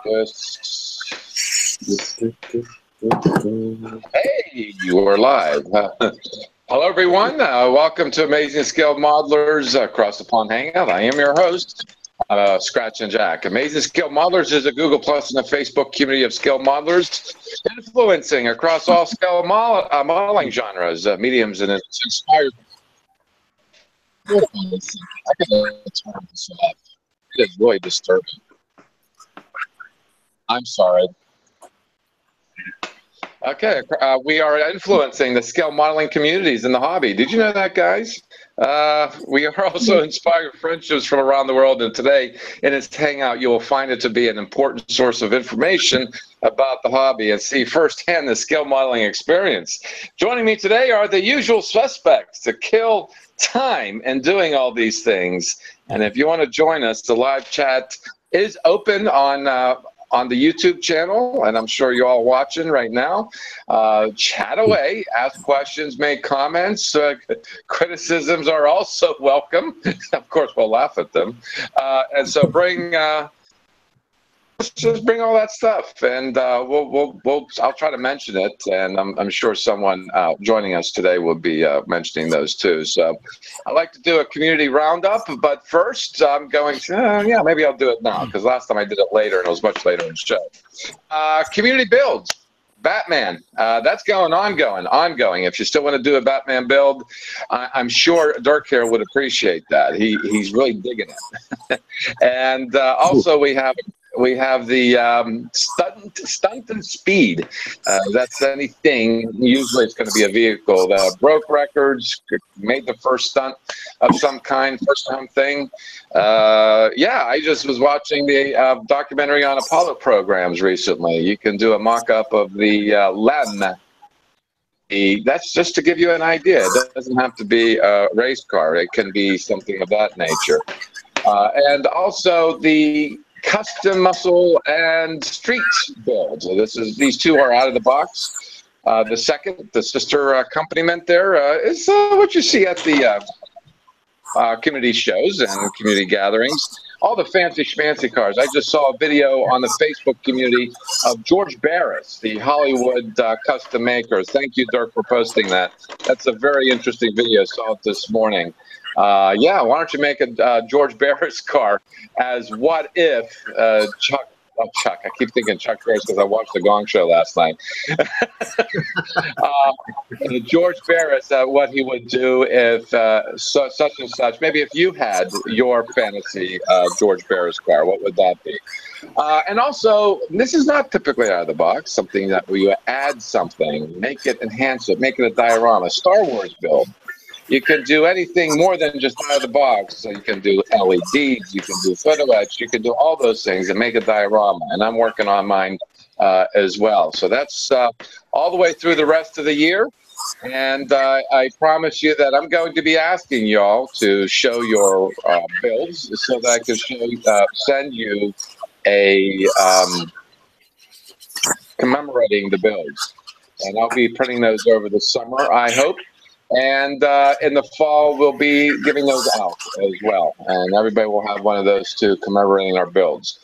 Hey, you are live. Hello, everyone. Welcome to Amazing Scale Modelers across the pond hangout. I am your host, Scratch and Jack. Amazing Scale Modelers is a Google Plus and a Facebook community of scale modelers influencing across all scale modeling genres, mediums, and it's inspired. I gotta turn this off. It is really disturbing. I'm sorry. Okay, we are influencing the scale modeling communities in the hobby. Did you know that, guys? We are also inspiring friendships from around the world, and today in its Hangout, you will find it to be an important source of information about the hobby and see firsthand the scale modeling experience. Joining me today are the usual suspects to kill time in doing all these things. And if you want to join us, the live chat is open on the YouTube channel, and I'm sure you're all watching right now. Chat away, ask questions, make comments. Criticisms are also welcome. Of course, we'll laugh at them. And so just bring all that stuff, and I'll try to mention it, and I'm sure someone joining us today will be mentioning those too. So I like to do a community roundup, but first I'm going to, yeah, maybe I'll do it now because last time I did it later and it was much later in the show. Community builds. Batman, that's ongoing. If you still want to do a Batman build, I'm sure Dirk here would appreciate that. He's really digging it. And also we have the stunt and speed. That's anything. Usually it's going to be a vehicle that broke records, made the first stunt of some kind, first time thing. Yeah, I just was watching the documentary on Apollo programs recently. You can do a mock-up of the LEM. That's just to give you an idea. It doesn't have to be a race car. It can be something of that nature. And also the custom muscle and street build. So these two are out of the box. The sister accompaniment there is what you see at the community shows and community gatherings. All the fancy schmancy cars. I just saw a video on the Facebook community of George Barris, the Hollywood custom makers. Thank you, Dirk, for posting that. That's a very interesting video. Saw it this morning. Yeah, why don't you make a George Barris car as what if Chuck, I keep thinking Chuck Barris because I watched the Gong Show last night. George Barris, what he would do if such and such, maybe if you had your fantasy George Barris car, what would that be? And also, this is not typically out of the box, something that where you add something, make it, enhance it, make it a diorama, Star Wars build. You can do anything more than just out of the box. So you can do LEDs, you can do photo etch, you can do all those things and make a diorama. And I'm working on mine as well. So that's all the way through the rest of the year. And I promise you that I'm going to be asking y'all to show your builds so that I can send you a commemorating the builds. And I'll be printing those over the summer, I hope. And in the fall, we'll be giving those out as well. And everybody will have one of those too, commemorating our builds.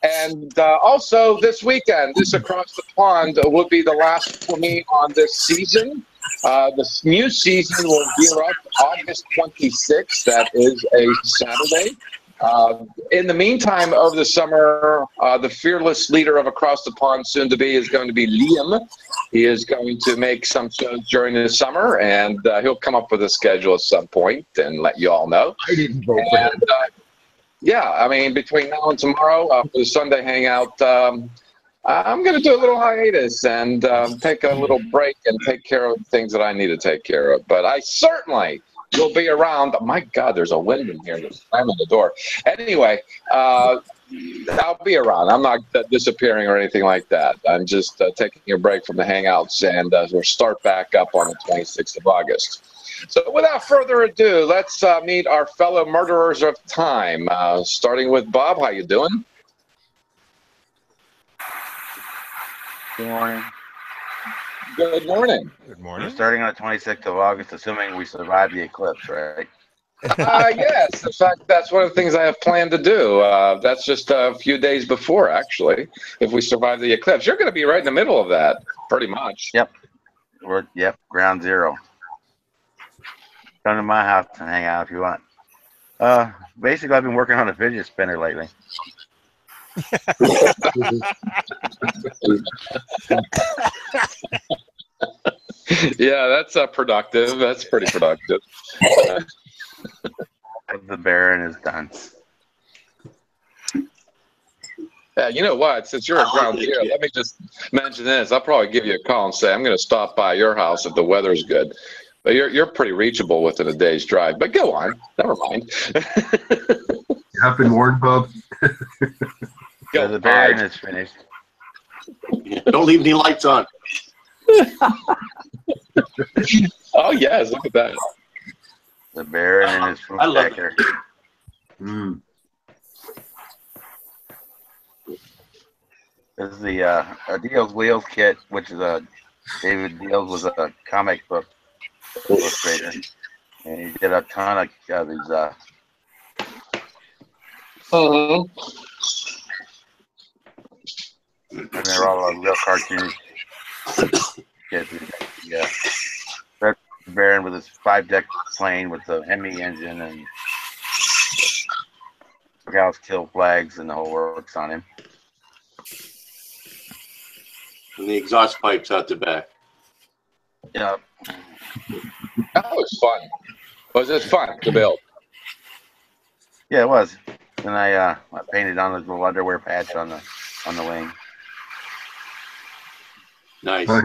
And also this weekend, this across the pond will be the last for me on this season. The new season will gear up August 26th. That is a Saturday. In the meantime, over the summer, the fearless leader of Across the Pond, soon to be, is going to be Liam. He is going to make some shows during the summer, and he'll come up with a schedule at some point and let you all know. I didn't vote for him. Yeah, I mean, between now and tomorrow, for the Sunday Hangout, I'm going to do a little hiatus and take a little break and take care of things that I need to take care of. But I certainly will be around. My God, there's a wind in here that's slamming the door. Anyway, I'll be around. I'm not disappearing or anything like that. I'm just taking a break from the Hangouts, and we'll start back up on the 26th of August. So without further ado, let's meet our fellow murderers of time, starting with Bob. How you doing? Good morning. Good morning. Good morning. We're starting on the 26th of August, assuming we survive the eclipse, right? Yes, in fact, that's one of the things I have planned to do. That's just a few days before, actually, if we survive the eclipse. You're going to be right in the middle of that, pretty much. Yep. Yep. Ground zero. Come to my house and hang out if you want. Basically, I've been working on a fidget spinner lately. Yeah, that's productive. That's pretty productive. The Baron is done. Yeah, you know what? Since you're at ground zero, let me just mention this. I'll probably give you a call and say I'm going to stop by your house if the weather's good. But you're pretty reachable within a day's drive. But go on. Never mind. You have been warned, Bob. So the Baron is finished. Don't leave any lights on. Oh yes, look at that. The Baron and his fruit stacker. Mm. This is the Deals Wheels kit, which is David Deals was a comic book illustrator, and he did a ton of these. And they're all real cartoons. Yeah, Red Baron with his 5-deck plane with the Hemi engine and Gauss kill flags and the whole works on him. And the exhaust pipes out the back. Yeah. That was fun. Was it fun to build? Yeah, it was. And I painted on the little underwear patch on the wing. Nice. Yeah.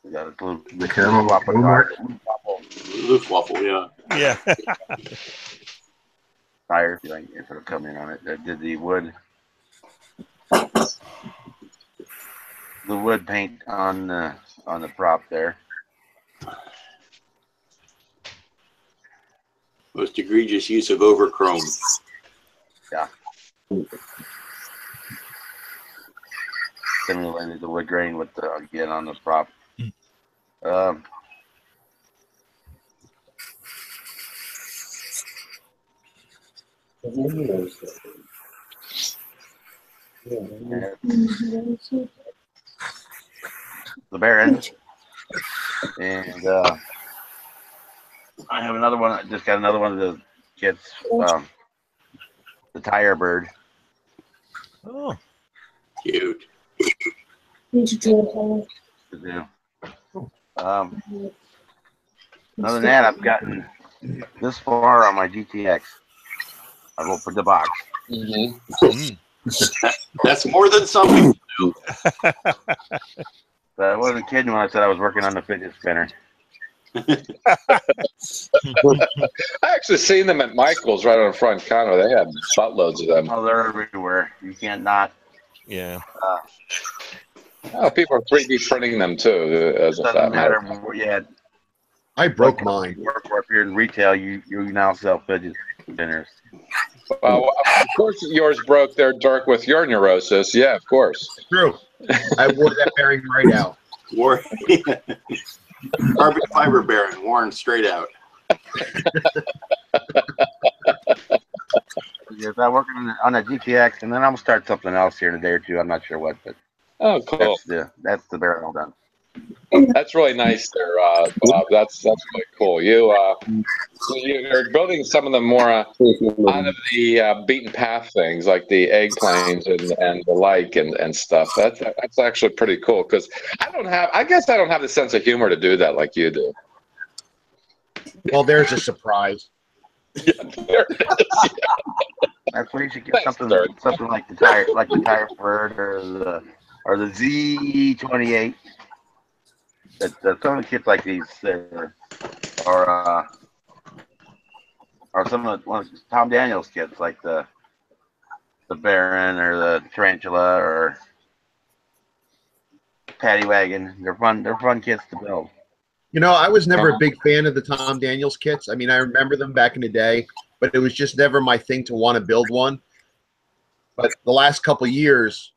We got a little The camera waffle. Luftwaffe, yeah. Yeah. tires, like if it'll come in on it. I did the wood paint on the prop there. Most egregious use of overchrome. Yeah. Simulated the wood grain with the again on the prop. The Baron, and I have another one. I just got another one of the kits. The tire bird. Oh, Cute. To do. Other than that, I've gotten this far on my GTX. I will put the box. That's more than some people do. But I wasn't kidding when I said I was working on the fidget spinner. I actually seen them at Michael's right on the front counter. They had buttloads of them. Oh, they're everywhere. You can't not. yeah. Oh, people are 3D printing them too. As a Doesn't fact matter where you had I broke mine. work up here in retail. You now sell fidget spinners. Well, of course, yours broke there, Dirk, with your neurosis. Yeah, of course. True. I wore that bearing right out. Carbon fiber Baron, worn straight out. Yes, I'm working on a GTX, and then I'm gonna start something else here in a day or two. I'm not sure what, but Oh, cool. that's the barrel done. That's really nice there, Bob. That's really cool. You're building some of the more out of the beaten path things, like the egg planes and the like and stuff. That's actually pretty cool because I guess I don't have the sense of humor to do that like you do. Well, there's a surprise. Yeah, there it is. That's where you should get Thanks, something Dirk. like the tire bird or the Z28. That some of the kits like these or some of one of Tom Daniels kits like the Baron or the Tarantula or Paddy Wagon. They're fun kits to build. You know, I was never a big fan of the Tom Daniels kits. I mean, I remember them back in the day, but it was just never my thing to want to build one. But the last couple of years,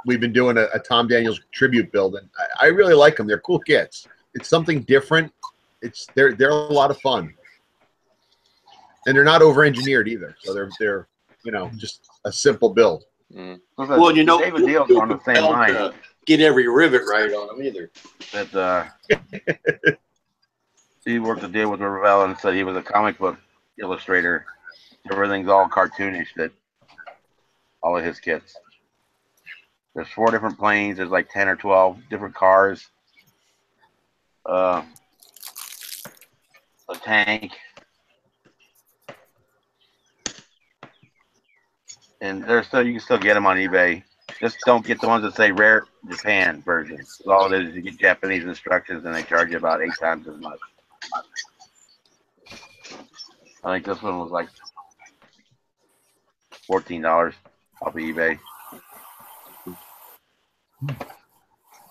we've been doing a Tom Daniels tribute build, and I really like them. They're cool kits. It's something different. They're a lot of fun, and they're not over-engineered either. So they're just a simple build. Mm. Well, David Deal's on the same line. Get every rivet right on them either. That he worked a deal with Ravel and said he was a comic book illustrator. Everything's all cartoonish. That all of his kits. There's 4 different planes. There's like 10 or 12 different cars. A tank. And you can still get them on eBay. Just don't get the ones that say rare Japan version. All it is you get Japanese instructions and they charge you about 8 times as much. I think this one was like $14 off of eBay.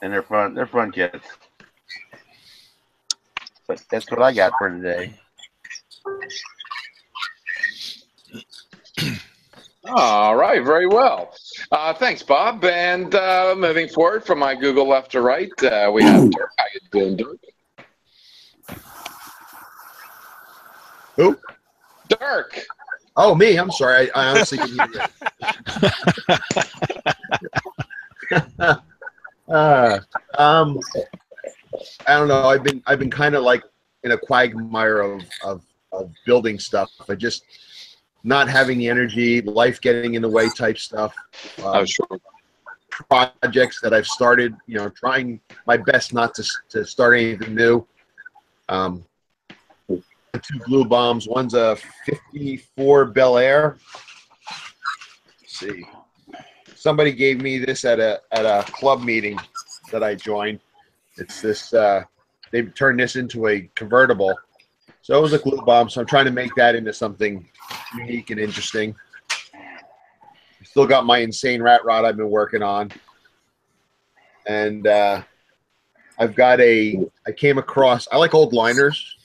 And they're fun kits. But that's what I got for today. All right, very well. Thanks, Bob. And moving forward from my Google left to right, we have Dirk. How you doing, Dirk? Who? Dirk. Oh, me. I'm sorry. I honestly didn't hear that. I don't know. I've been kind of like in a quagmire of building stuff. I just not having the energy, life getting in the way type stuff. Sure. Projects that I've started, trying my best not to start anything new. 2 glue bombs. One's a 54 Bel Air. Let's see. Somebody gave me this at a club meeting that I joined. It's this. They've turned this into a convertible. So it was a glue bomb. So I'm trying to make that into something unique and interesting. Still got my insane rat rod I've been working on, and I've got I came across. I like old liners,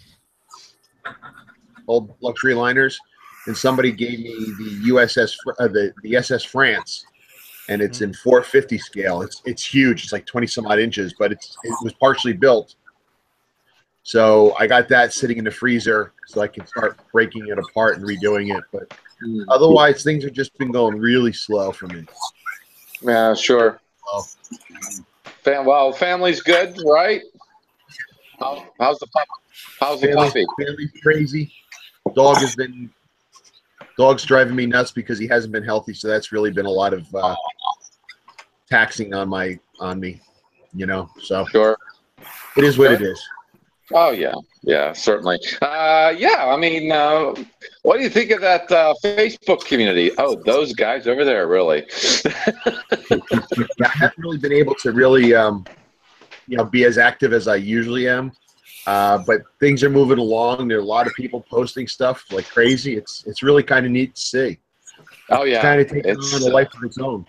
old luxury liners, and somebody gave me the SS France, and it's in 450 scale. It's huge. It's like 20 some odd inches, but it was partially built. So I got that sitting in the freezer so I can start breaking it apart and redoing it. But otherwise, things have just been going really slow for me. Yeah, sure. Well, Family's good, right? How's the puppy? How's the puppy? Family's crazy. Dog's driving me nuts because he hasn't been healthy. So that's really been a lot of taxing on me. So Sure. It is what it is. Oh yeah, certainly. I mean, what do you think of that Facebook community? Oh, those guys over there, really? I haven't really been able to really, be as active as I usually am. But things are moving along. There are a lot of people posting stuff like crazy. It's really kind of neat to see. Oh yeah, it's kind of taking on a life of its own.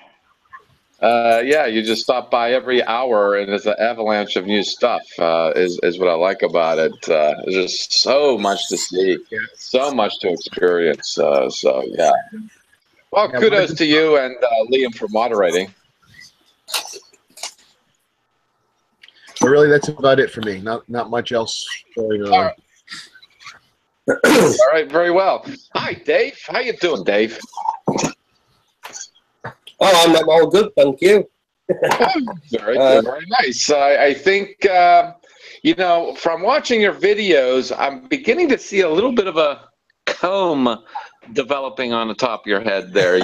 You just stop by every hour and there's an avalanche of new stuff, is what I like about it. There's just so much to see, so much to experience. Well, kudos to you and Liam for moderating. But really, that's about it for me. Not much else going on. All right, very well. Hi, Dave. How you doing, Dave? Oh, I'm all good, thank you. Very good, very nice. I think, from watching your videos, I'm beginning to see a little bit of a comb developing on the top of your head there,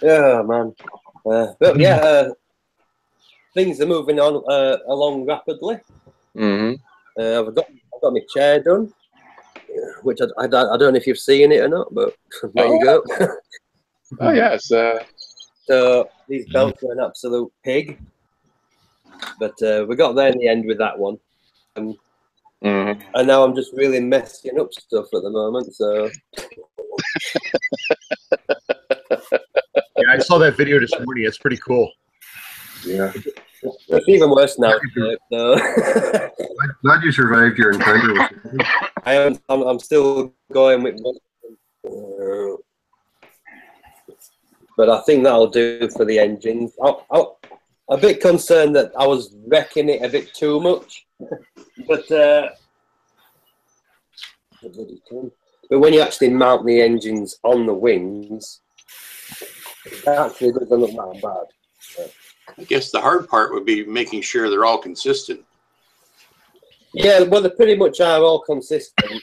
Yeah, man. But yeah, things are moving on along rapidly. Mm-hmm. I've got my chair done, which I don't know if you've seen it or not, but there you go. Oh yes. So these belts are an absolute pig, but we got there in the end with that one. And now I'm just really messing up stuff at the moment. So yeah, I saw that video this morning. It's pretty cool. Yeah. It's even worse now. So. Glad you survived your encounter. I'm still going with, but I think that'll do for the engines. I'm a bit concerned that I was wrecking it a bit too much, but when you actually mount the engines on the wings, it actually doesn't look that bad. I guess the hard part would be making sure they're all consistent. Yeah, well, they pretty much are all consistent.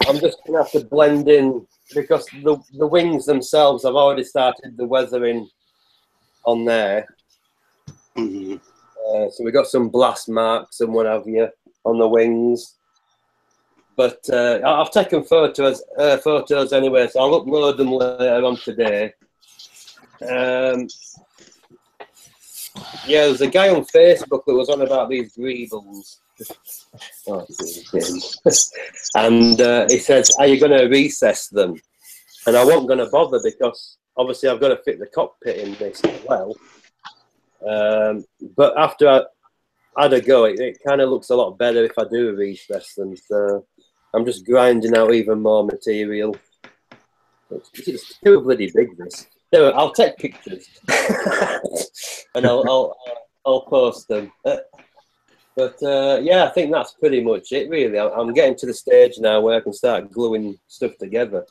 I'm just going to have to blend in because the wings themselves, I've already started the weathering on there. Mm-hmm. So we got some blast marks and what have you on the wings. But I've taken photos anyway, so I'll upload them later on today. Yeah, there's a guy on Facebook that was on about these greebles. Oh, and he says, are you going to recess them? And I wasn't going to bother because obviously I've got to fit the cockpit in this as well. But after I had a go, it kind of looks a lot better if I do recess them. So I'm just grinding out even more material. It's too bloody big, this. Anyway, I'll take pictures and I'll post them. But yeah, I think that's pretty much it, really. I'm getting to the stage now where I can start gluing stuff together.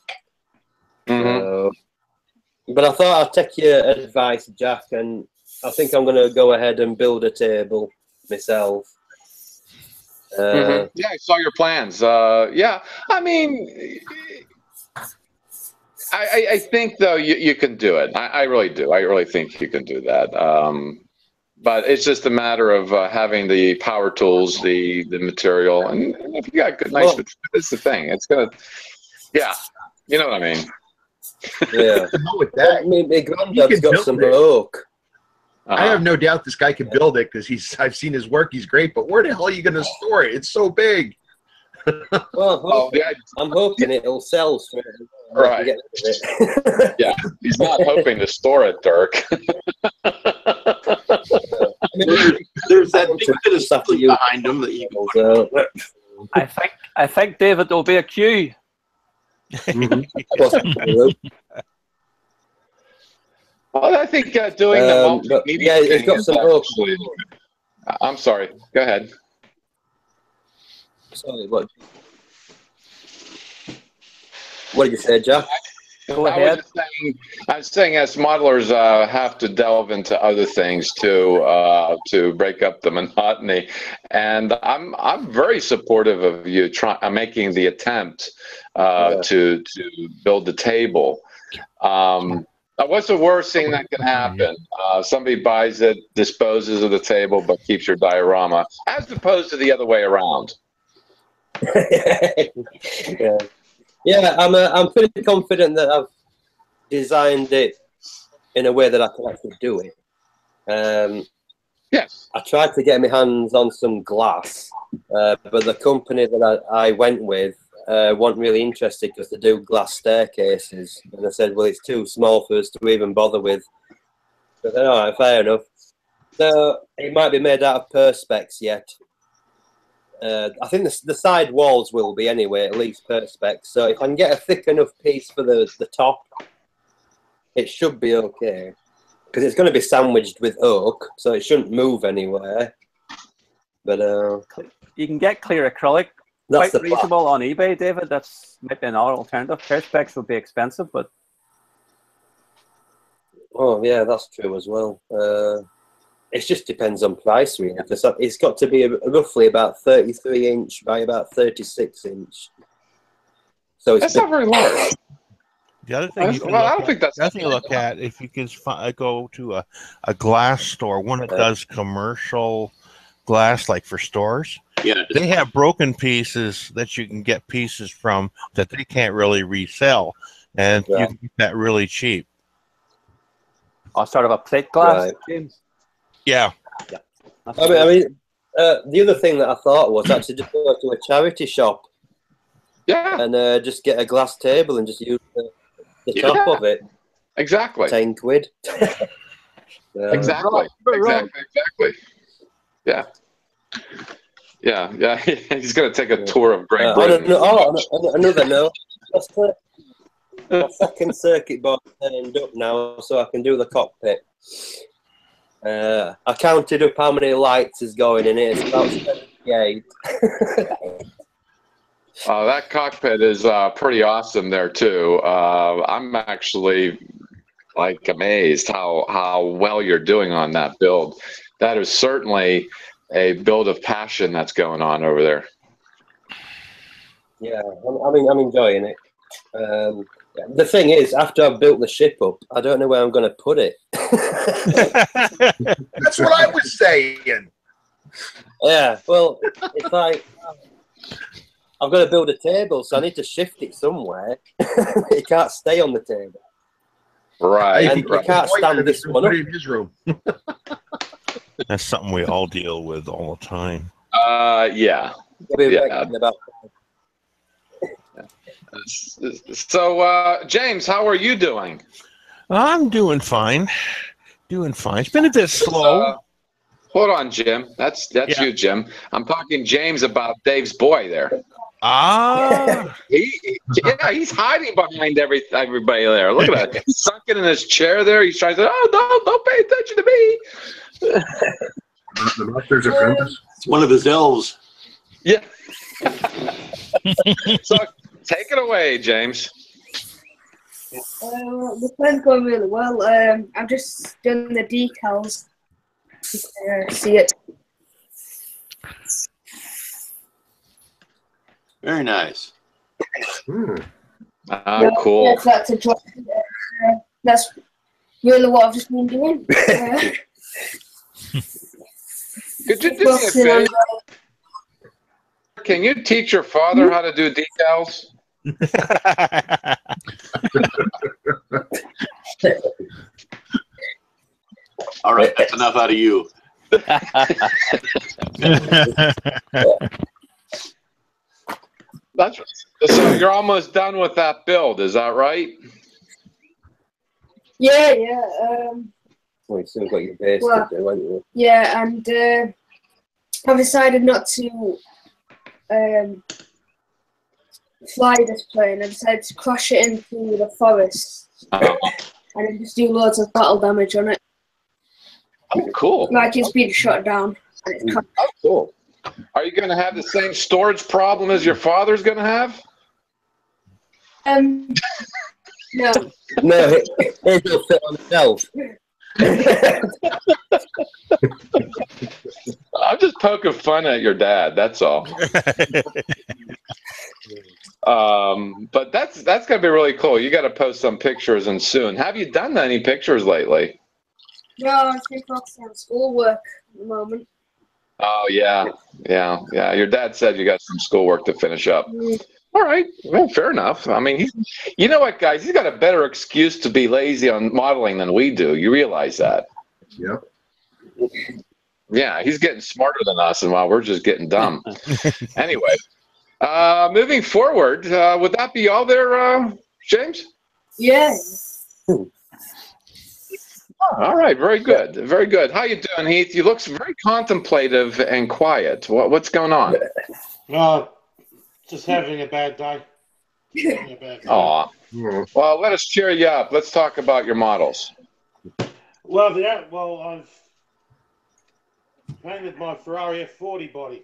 Mm-hmm. But I thought I'd take your advice, Jack, and I think I'm going to go ahead and build a table myself. Yeah, I saw your plans. Yeah, I mean, I think though you can do it. I really do. I really think you can do that. But it's just a matter of having the power tools, the material, and if you got good, nice. It's the thing. It's gonna. Yeah, you know what I mean. Yeah. With that, I mean, my granddad's got some oak. I have no doubt this guy can build it because I've seen his work. He's great, but where the hell are you going to store it? It's so big. Well, I'm hoping it'll sell straight away. Right. Get rid of it. Yeah, he's not hoping to store it, Dirk. There's that big bit of stuff behind him that you can. I think David will be a queue. Well, I think doing the multimedia yeah, it's got some actually, I'm sorry. Go ahead. Sorry, what did you say, Jack? Go ahead. I was saying as modelers have to delve into other things to break up the monotony, and I'm very supportive of you making the attempt to build the table. What's the worst thing that can happen? Somebody buys it, disposes of the table, but keeps your diorama, as opposed to the other way around. Yeah, I'm pretty confident that I've designed it in a way that I can actually do it. Yes. I tried to get my hands on some glass, but the company that I went with weren't really interested because they do glass staircases. And I said, well, it's too small for us to even bother with. But then, all right, fair enough. So it might be made out of perspex yet. I think the side walls will be anyway, at least perspex. So if I can get a thick enough piece for the top, it should be okay. Because it's going to be sandwiched with oak, so it shouldn't move anywhere. But you can get clear acrylic. Quite reasonable on eBay, David. That's maybe another alternative. Perspex will be expensive, but oh yeah, that's true as well. It just depends on price, really. It's got to be roughly about 33 inch by about 36 inch. So it's not very large. The other thing you look at, if you can go to a glass store, one that does commercial glass, like for stores. Yeah, they have broken pieces that you can get pieces from that they can't really resell, and you can get that really cheap. Oh, sort of a plate glass, James. Yeah. I mean, the other thing that I thought was actually just go to a charity shop. Yeah. And just get a glass table and just use the top of it. Exactly. 10 quid. Exactly. Yeah. Yeah. He's going to take a tour of Great Britain. Another note. My second circuit board turned up now, so I can do the cockpit. I counted up how many lights is going in it. It's about 78. That cockpit is pretty awesome there too. I'm actually like amazed how well you're doing on that build. That is certainly a build of passion that's going on over there. Yeah, I'm enjoying it. The thing is, after I've built the ship up, I don't know where I'm going to put it. That's what I was saying. Yeah, well, it's like I've got to build a table, so I need to shift it somewhere. It can't stay on the table. Right. And you can't stand this one up. In his room. That's something we all deal with all the time. Yeah. So, James, how are you doing? I'm doing fine. It's been a bit slow. Hold on, Jim. That's you, Jim. I'm talking James about Dave's boy there. He's hiding behind everybody there. Look at that. He's sunken in his chair there. He's trying to say, "Oh, don't pay attention to me." The Master's Apprentice. It's one of his elves. Yeah. So take it away, James. The plan's going really well. I'm just doing the decals. See it. Very nice. Cool. Yeah, that's a job. That's really what I've just been doing. Could you do me a favor? Can you teach your father how to do decals? All right, that's enough out of you. So you're almost done with that build, is that right? Yeah. Well, you still got your base to do, haven't you? Yeah, and I've decided not to fly this plane. I decided to crash it into the forest and then just do loads of battle damage on it. Oh, cool. Like it's been shot down. Oh, cool. Are you going to have the same storage problem as your father's going to have? No. No, it will fit on itself. I'm just poking fun at your dad. That's all. But that's going to be really cool. You got to post some pictures and soon. Have you done any pictures lately? No, I've been focusing on schoolwork at the moment. Oh yeah. Your dad said you got some schoolwork to finish up. All right. Well, fair enough. I mean, you know what, guys? He's got a better excuse to be lazy on modeling than we do. You realize that? Yep. Yeah, he's getting smarter than us, and while we're just getting dumb. Anyway, moving forward, would that be all there, James? Yeah. All right, very good, very good. How you doing, Heath? You look very contemplative and quiet. What's going on? Just having a bad day. Aw. Well, let us cheer you up. Let's talk about your models. Well, I've painted my Ferrari F40 body.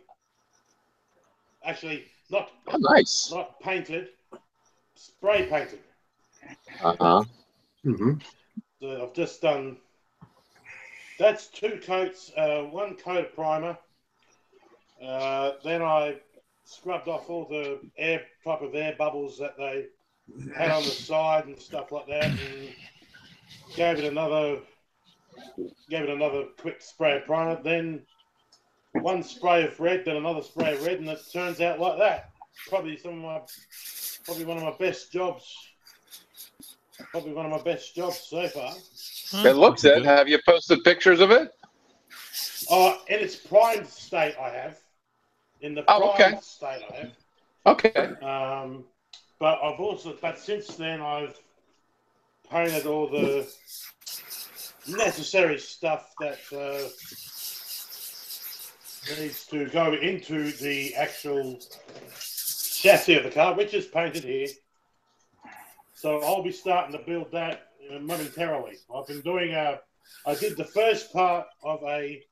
Actually, not painted, spray painted. So I've just done. That's 2 coats. 1 coat of primer. Then I scrubbed off all the air bubbles that they had on the side and stuff like that, and gave it another quick spray of primer. Then 1 spray of red, then another spray of red, and it turns out like that. Probably one of my best jobs. Probably one of my best jobs so far. It looks it. Have you posted pictures of it? In its primed state, I have. In the primed state, I have. Okay. But since then, I've painted all the necessary stuff that needs to go into the actual chassis of the car, which is painted here. So I'll be starting to build that momentarily. I've been doing I did the first part of a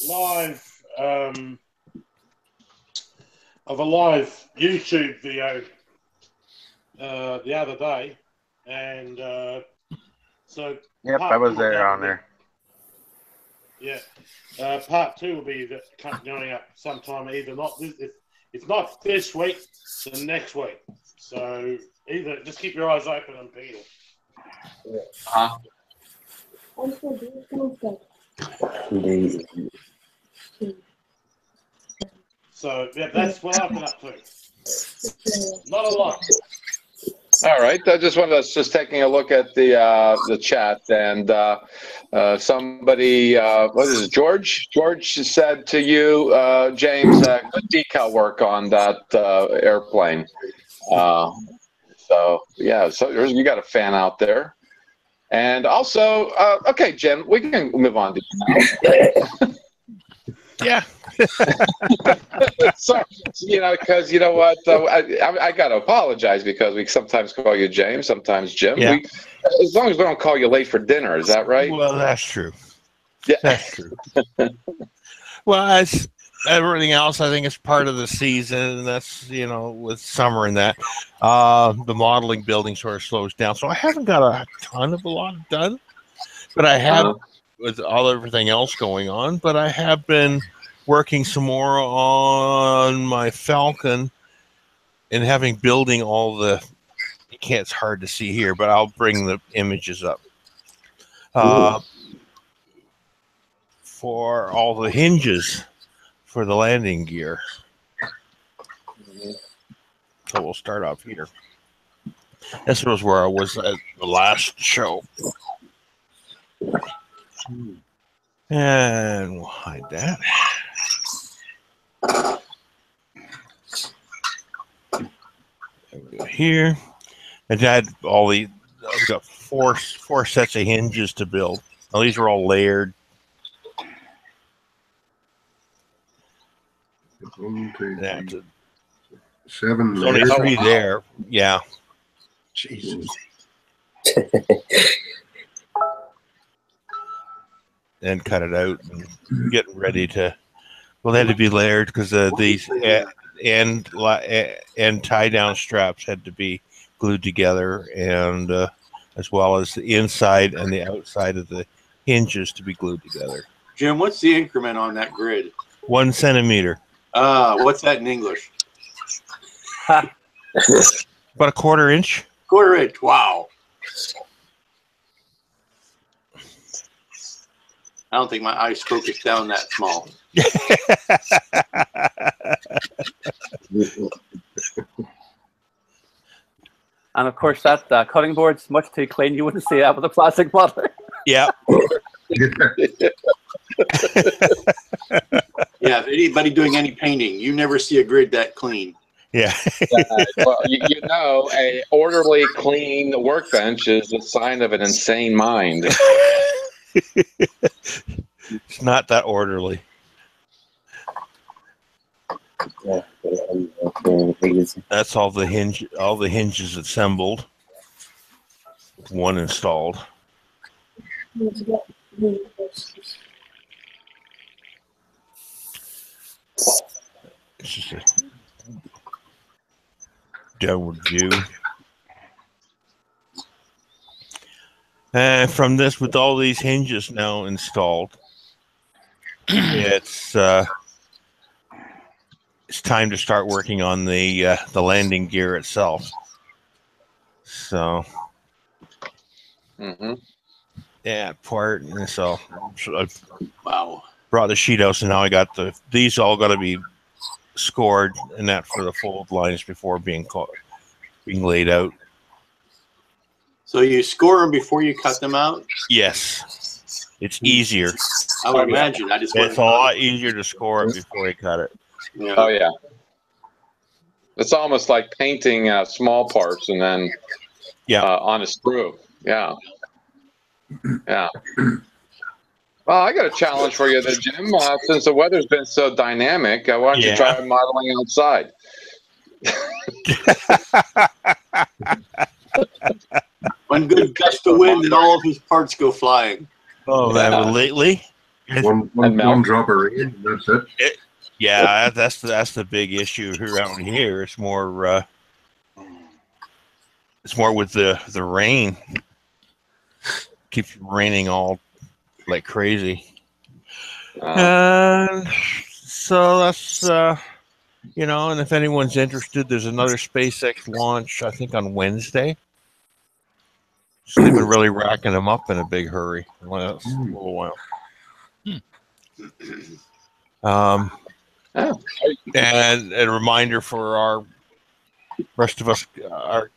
live YouTube video the other day, and so Yep, I was there on there. Yeah, part 2 will be going up sometime. Either not, if not this week, then next week. So either just keep your eyes open on Peter. So yeah, that's what I've been up to. Not a lot. All right. I just wanted us just taking a look at the chat, and somebody, what is it, George? George said to you, James, good decal work on that airplane. So yeah, so you got a fan out there, and also, okay, Jim, we can move on to you now. Yeah. So, because you know what, I got to apologize because we sometimes call you James, sometimes Jim. Yeah. As long as we don't call you late for dinner, is that right? Well, that's true. Yeah. That's true. Well, as everything else, I think it's part of the season, and that's, with summer and that, the modeling building sort of slows down. So I haven't got a ton of a lot done, but I have with everything else going on. But I have been working some more on my Falcon and building all the. It's hard to see here, but I'll bring the images up. For all the hinges for the landing gear. So we'll start off here. This was where I was at the last show. And we'll hide that. Here. And I had I've got four sets of hinges to build. Now, these are all layered. 1, 2, 3, 7 There's only 3 there. Yeah. Jesus. And cut it out and get ready to. Well, they had to be layered because these end tie down straps had to be glued together, and as well as the inside and the outside of the hinges to be glued together. Jim, what's the increment on that grid? 1 centimeter. What's that in English? About a 1/4 inch. 1/4 inch. Wow. I don't think my eyes focus down that small. And of course, that cutting board's much too clean. You wouldn't see that with a plastic bottle. Yeah. Yeah, if anybody doing any painting, you never see a grid that clean. Yeah. Well, a orderly, clean workbench is a sign of an insane mind. It's not that orderly. That's all the hinges assembled. 1 installed. It's just a downward view. And from this, with all these hinges now installed, it's time to start working on the landing gear itself. So, yeah, part. And so I brought the sheet out, so now I got these all got to be scored and that for the fold lines before being laid out. So you score them before you cut them out? Yes, it's easier. I would imagine. It's a lot easier to score it before you cut it. Yeah. Oh yeah, it's almost like painting small parts and then on a sprue. Yeah. Yeah. Well, I got a challenge for you there, Jim. Since the weather's been so dynamic, why don't you try modeling outside? One good gust of wind and all of his parts go flying. Oh man, but lately, One drop of rain, that's it. Yeah, that's the big issue around here. It's more with the rain. Keeps raining all like crazy. And so that's and if anyone's interested, there's another SpaceX launch, I think, on Wednesday. So they've been really racking them up in a big hurry for a little while. And a reminder for our rest of us, our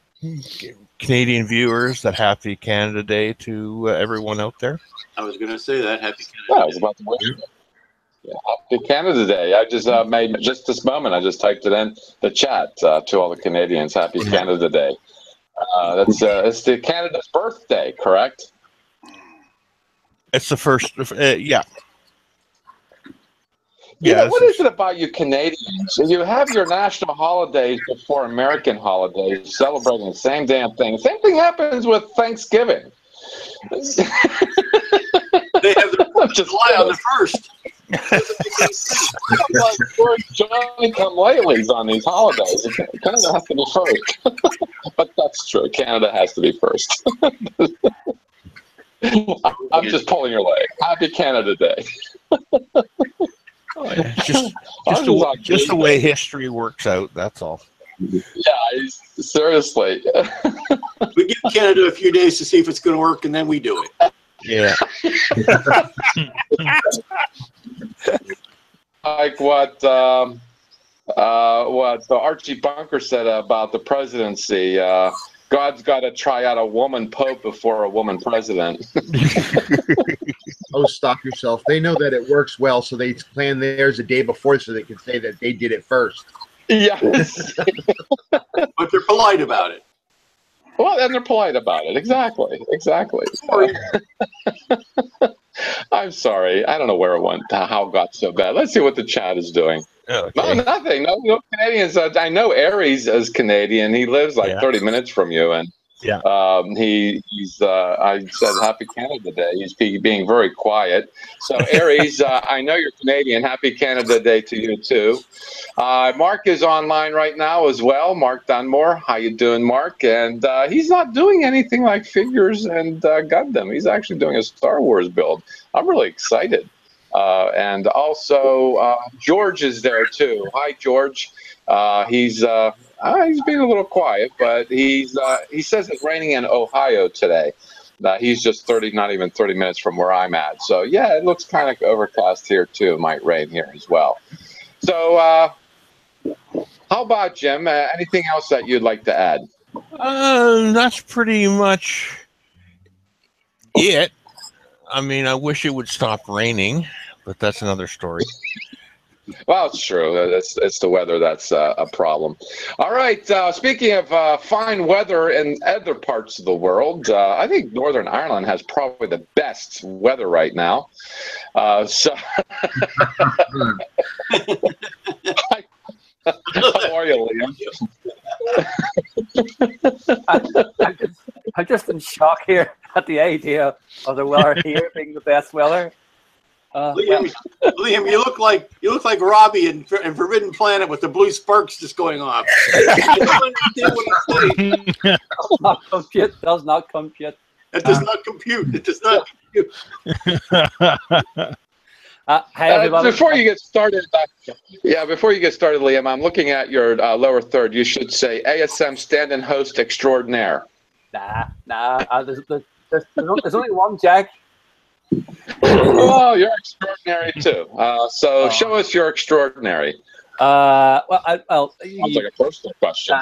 Canadian viewers, that Happy Canada Day to everyone out there. I was going to say that. Happy Canada Day. I was about to wish you. Yeah, Happy Canada Day. I just made just this moment. I just typed it in the chat to all the Canadians. Happy Canada Day. It's the Canada's birthday, correct? It's the first. Yeah. Yeah, what is it about you Canadians? You have your national holidays before American holidays, celebrating the same damn thing. Same thing happens with Thanksgiving. They have their 4th of July on the 1st. Johnny come latelys on these holidays. Canada has to be first. But that's true. Canada has to be first. I'm just pulling your leg. Happy Canada Day. Just the way history works out. That's all. Yeah, seriously. We give Canada a few days to see if it's going to work, and then we do it. Yeah. Like what Archie Bunker said about the presidency. God's got to try out a woman pope before a woman president. Oh, stop yourself. They know that it works well, so they plan theirs a day before so they can say that they did it first. Yes. But they're polite about it. Well, and they're polite about it. Exactly. I'm sorry. I don't know where it went, how it got so bad. Let's see what the chat is doing. Okay. No, nothing. No Canadians. I know Aries is Canadian. He lives like 30 minutes from you, and he's. I said Happy Canada Day. He's being very quiet. So Aries, I know you're Canadian. Happy Canada Day to you too. Mark is online right now as well. Mark Dunmore. How you doing, Mark? And he's not doing anything like figures and Gundam. He's actually doing a Star Wars build. I'm really excited. And also George is there too. Hi, George. He's being a little quiet, but he says it's raining in Ohio today. He's just not even 30 minutes from where I'm at. So yeah, it looks kind of overcast here too. It might rain here as well. So how about Jim? Anything else that you'd like to add? That's pretty much it. I mean, I wish it would stop raining, but that's another story. Well, it's true. It's the weather that's a problem. All right. Speaking of fine weather in other parts of the world, I think Northern Ireland has probably the best weather right now. So, how are you, Liam? I'm just in shock here at the idea of the weather here being the best weather. Liam, you look like Robbie in Forbidden Planet with the blue sparks just going off. I don't understand what he's saying. Does not compute. It does not compute. It does not compute. Hi, everybody. Before you get started, Liam, I'm looking at your lower third. You should say ASM stand-in host extraordinaire. Nah. There's only one Jack. Oh, you're extraordinary too. So show us your extraordinary. Sounds like a personal question.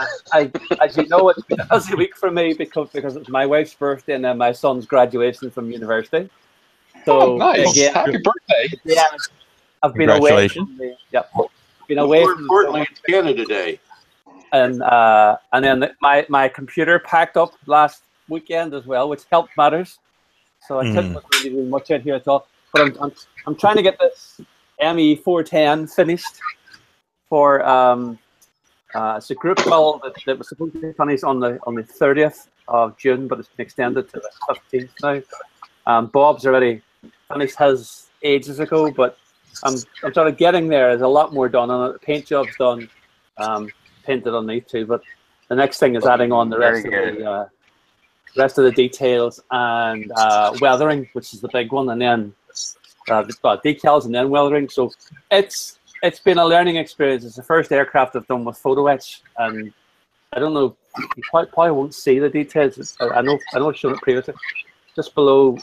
As you know, it's been a busy week for me because it's my wife's birthday and then my son's graduation from university. So nice! Happy birthday! Yeah, I've been away. Been away. More importantly, it's Canada Day. And then my computer packed up last weekend as well, which helped matters. So I couldn't really do much out here at all. But I'm trying to get this ME 410 finished for it's a group call that was supposed to be finished on the 30th of June, but it's been extended to the 15th now. Bob's already finished his ages ago, but I'm sort of getting there. There's a lot more done on it. The paint job's done, painted underneath too. But the next thing is adding on the rest of the details and weathering, which is the big one, and then decals and then weathering. So it's been a learning experience. It's the first aircraft I've done with photo etch, and I don't know, you probably won't see the details. I know I've shown it previously. Just below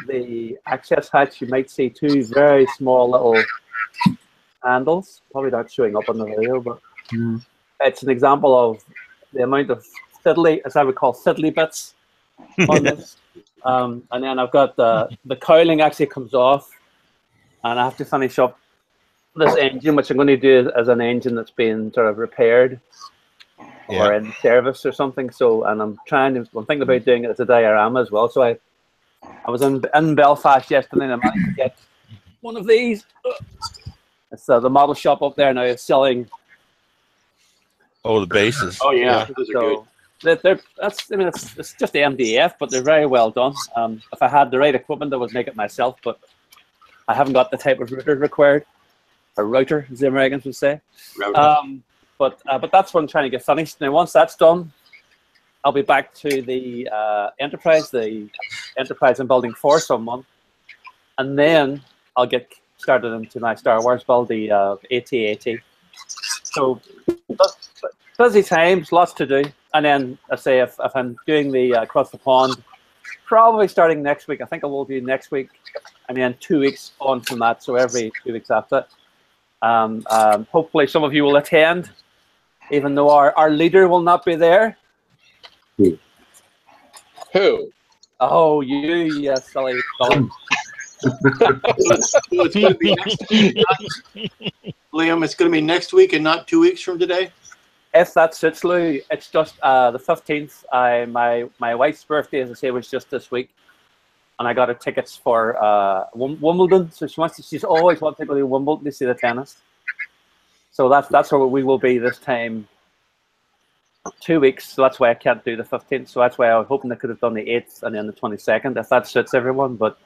the access hatch, you might see two very small little handles. Probably not showing up on the video, but it's an example of the amount of fiddly, as I would call fiddly bits on this. And then I've got the cowling actually comes off, and I have to finish up this engine, which I'm going to do as an engine that's been sort of repaired or in service or something. So, and I'm thinking about doing it as a diorama as well. So I was in Belfast yesterday, and I managed to get one of these. It's the model shop up there now is selling. Oh, the bases. Oh yeah, those are good. It's just the MDF, but they're very well done. If I had the right equipment, I would make it myself, but I haven't got the type of router required, or router, as the Americans would say. But that's what I'm trying to get finished. Now, once that's done, I'll be back to the Enterprise I'm building for someone, and then I'll get started into my Star Wars build, the AT-AT. So busy times, lots to do. And then I say if I'm doing the across the pond, probably starting next week. I think I will do next week, and then 2 weeks on from that. So every 2 weeks after. Hopefully some of you will attend, even though our leader will not be there. Who? Oh, you, yes, silly. It's going to be next week, Liam, it's going to be next week and not 2 weeks from today? If that suits Lou, it's just the 15th. My wife's birthday, as I say, was just this week, and I got her tickets for Wimbledon. So she's always wanted to go to Wimbledon to see the tennis. So that's where we will be this time. 2 weeks, so that's why I can't do the 15th. So that's why I was hoping I could have done the 8th and then the 22nd, if that suits everyone. But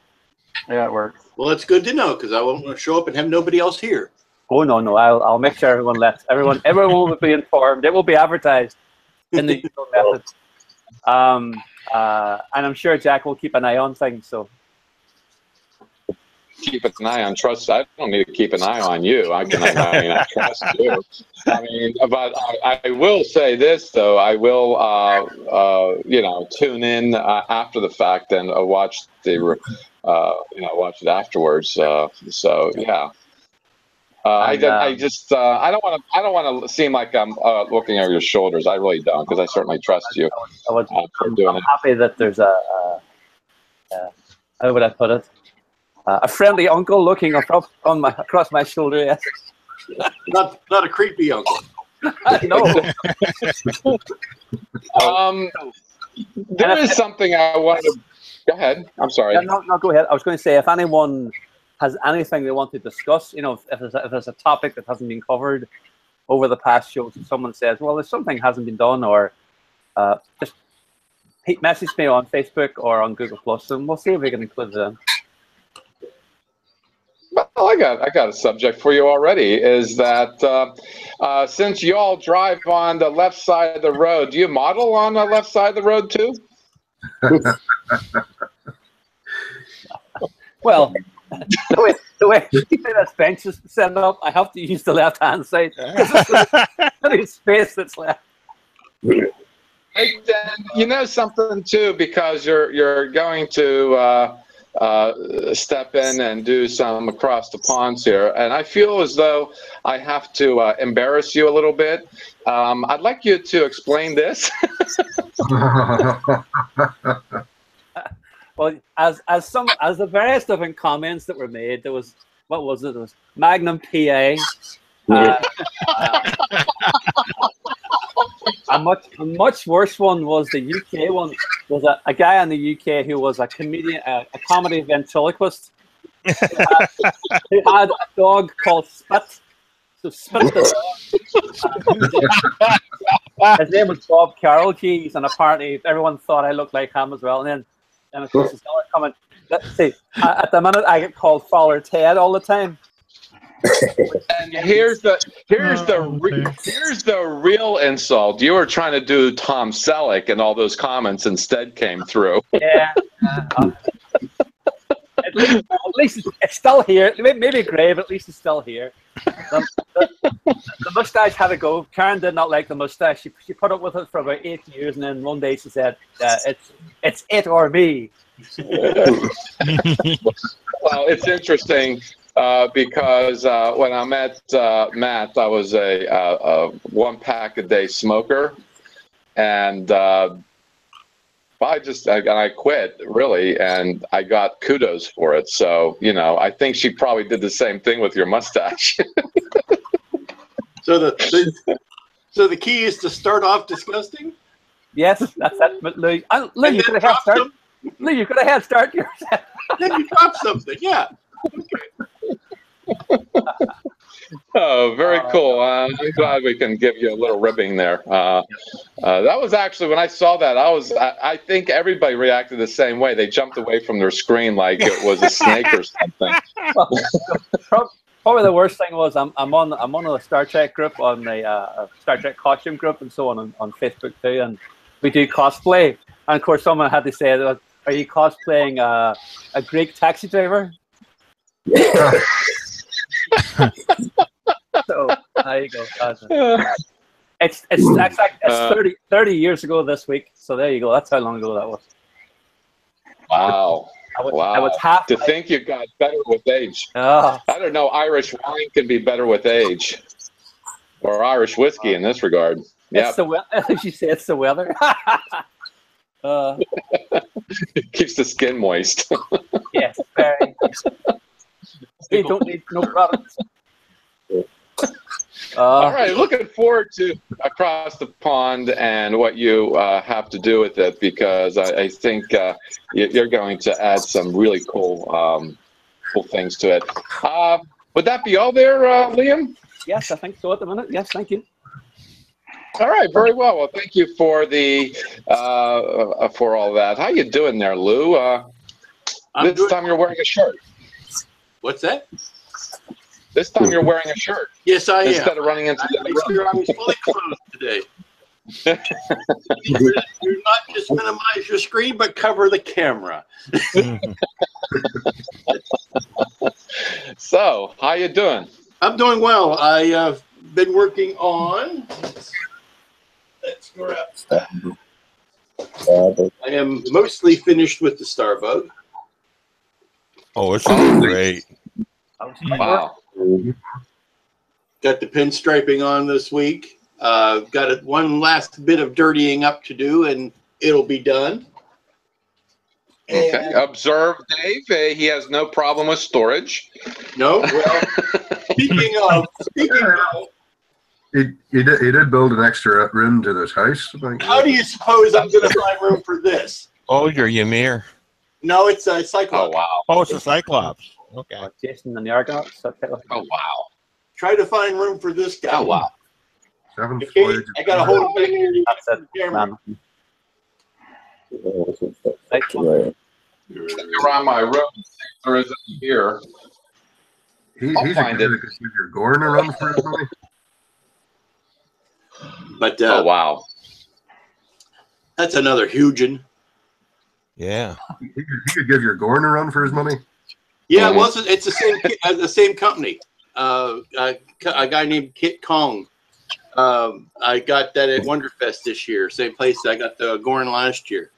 yeah, it works. Well, that's good to know, because I won't want to show up and have nobody else here. Oh no! I'll make sure everyone will be informed. It will be advertised in the usual methods. And I'm sure Jack will keep an eye on things. So keep an eye on trust. I don't need to keep an eye on you. I trust you. I mean, but I will say this though. I will, tune in after the fact and watch watch it afterwards. So yeah. I don't want to seem like I'm looking over your shoulders. I really don't, because I certainly trust you. I'm happy that there's how would I put it? A friendly uncle looking across my shoulder. Yes. Not a creepy uncle. No. There is something I wanted to. Go ahead. I'm sorry. Yeah, no, go ahead. I was going to say, if anyone has anything they want to discuss, if there's a topic that hasn't been covered over the past shows, if someone says, well, there's something hasn't been done, or just message me on Facebook or on Google Plus, and we'll see if we can include them. Well, I got a subject for you already. Is that since you all drive on the left side of the road, do you model on the left side of the road too? Well, the way this bench is set up, I have to use the left-hand side because there's space that's left. Hey, Dan, something too, because you're going to step in and do some across the ponds here, and I feel as though I have to embarrass you a little bit. I'd like you to explain this. Well, as the various different comments that were made, there was, what was it? It was Magnum PA. A much worse one was the UK one. There was a guy in the UK who was a comedian, a comedy ventriloquist. He had a dog called Spit. So Spit the dog. His name was Bob Carroll, geez, and apparently everyone thought I looked like him as well. And of course, there's another comment. See, at the minute I get called Father Ted all the time. And here's the real insult. You were trying to do Tom Selleck, and all those comments instead came through. Yeah. At least it's still here. Maybe grey, but at least it's still here. The mustache had to go. Karen did not like the mustache. She put up with it for about 8 years, and then one day she said, "It's it or me." Well, it's interesting. Because when I met Matt, I was a 1 pack a day smoker, and I quit really, and I got kudos for it. So I think she probably did the same thing with your mustache. So the key is to start off disgusting. Yes, that's it. But Lou, you could have head start. Lou, you could have head start yourself. Then you drop something. Yeah. Oh, very cool. I'm glad we can give you a little ribbing there. That was actually, when I saw that, I think everybody reacted the same way. They jumped away from their screen like it was a snake or something. Probably the worst thing was I'm on a Star Trek group, on the Star Trek costume group and so on Facebook too, and we do cosplay. And of course, someone had to say, "Are you cosplaying a Greek taxi driver?" So there you go. It's 30 years ago this week. So there you go. That's how long ago that was. Wow. I was half. To think you got better with age. Oh. I don't know. Irish wine can be better with age, or Irish whiskey in this regard. Yeah. She said it's the weather. It keeps the skin moist. Yes, very. You don't need no products. All right, looking forward to Across the Pond and what you have to do with it, because I think you're going to add some really cool things to it. Would that be all there, Liam? Yes, I think so at the minute. Yes, thank you. All right, very well. Well, thank you for for all that. How you doing there, Lou? This time you're wearing a shirt. What's that? This time you're wearing a shirt. Yes, I am. Instead of running into the I sure I was fully clothed today. Do not just minimize your screen, but cover the camera. So, how you doing? I'm doing well. I have been working on. Let's grab that. I am mostly finished with the Starbug. Oh, it's great. Wow. Got the pinstriping on this week. Got one last bit of dirtying up to do, and it'll be done. Okay. And observe Dave. He has no problem with storage. No. Well, speaking of, he did build an extra room to this house. How do you suppose I'm going to find room for this? Oh, you're Ymir. No, it's a Cyclops. Oh, wow. Oh, it's a Cyclops. Okay. Jason and the Argonauts. Okay. Oh, wow. Try to find room for this guy. Oh, wow. Okay, I got to hold him back here. That's it, man. Around my room, there isn't here. He's a guy that could give your Gorn a run for his money. But oh, wow. That's another huge one. Yeah. He could give your Gorn a run for his money. Yeah, well, it's the same company. A guy named Kit Kong. I got that at Wonderfest this year. Same place I got the Gorn last year.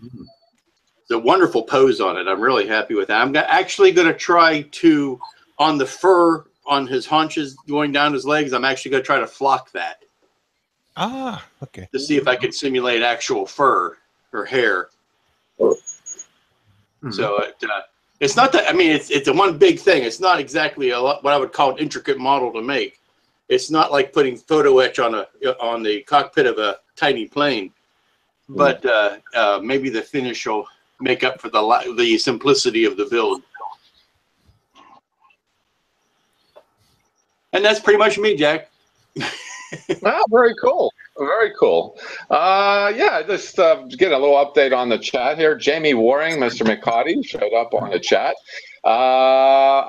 It's a wonderful pose on it. I'm really happy with that. I'm actually going to try to, on the fur on his haunches going down his legs, I'm actually going to try to flock that. Ah, okay. To see if I can simulate actual fur or hair. So it's not that, I mean, it's a one big thing. It's not exactly what I would call an intricate model to make. It's not like putting photo etch on the cockpit of a tiny plane, but maybe the finish will make up for the simplicity of the build. And that's pretty much me, Jack. Wow, very cool. Very cool. Yeah, just get a little update on the chat here. Jamie Waring, Mr. McCarty, showed up on the chat.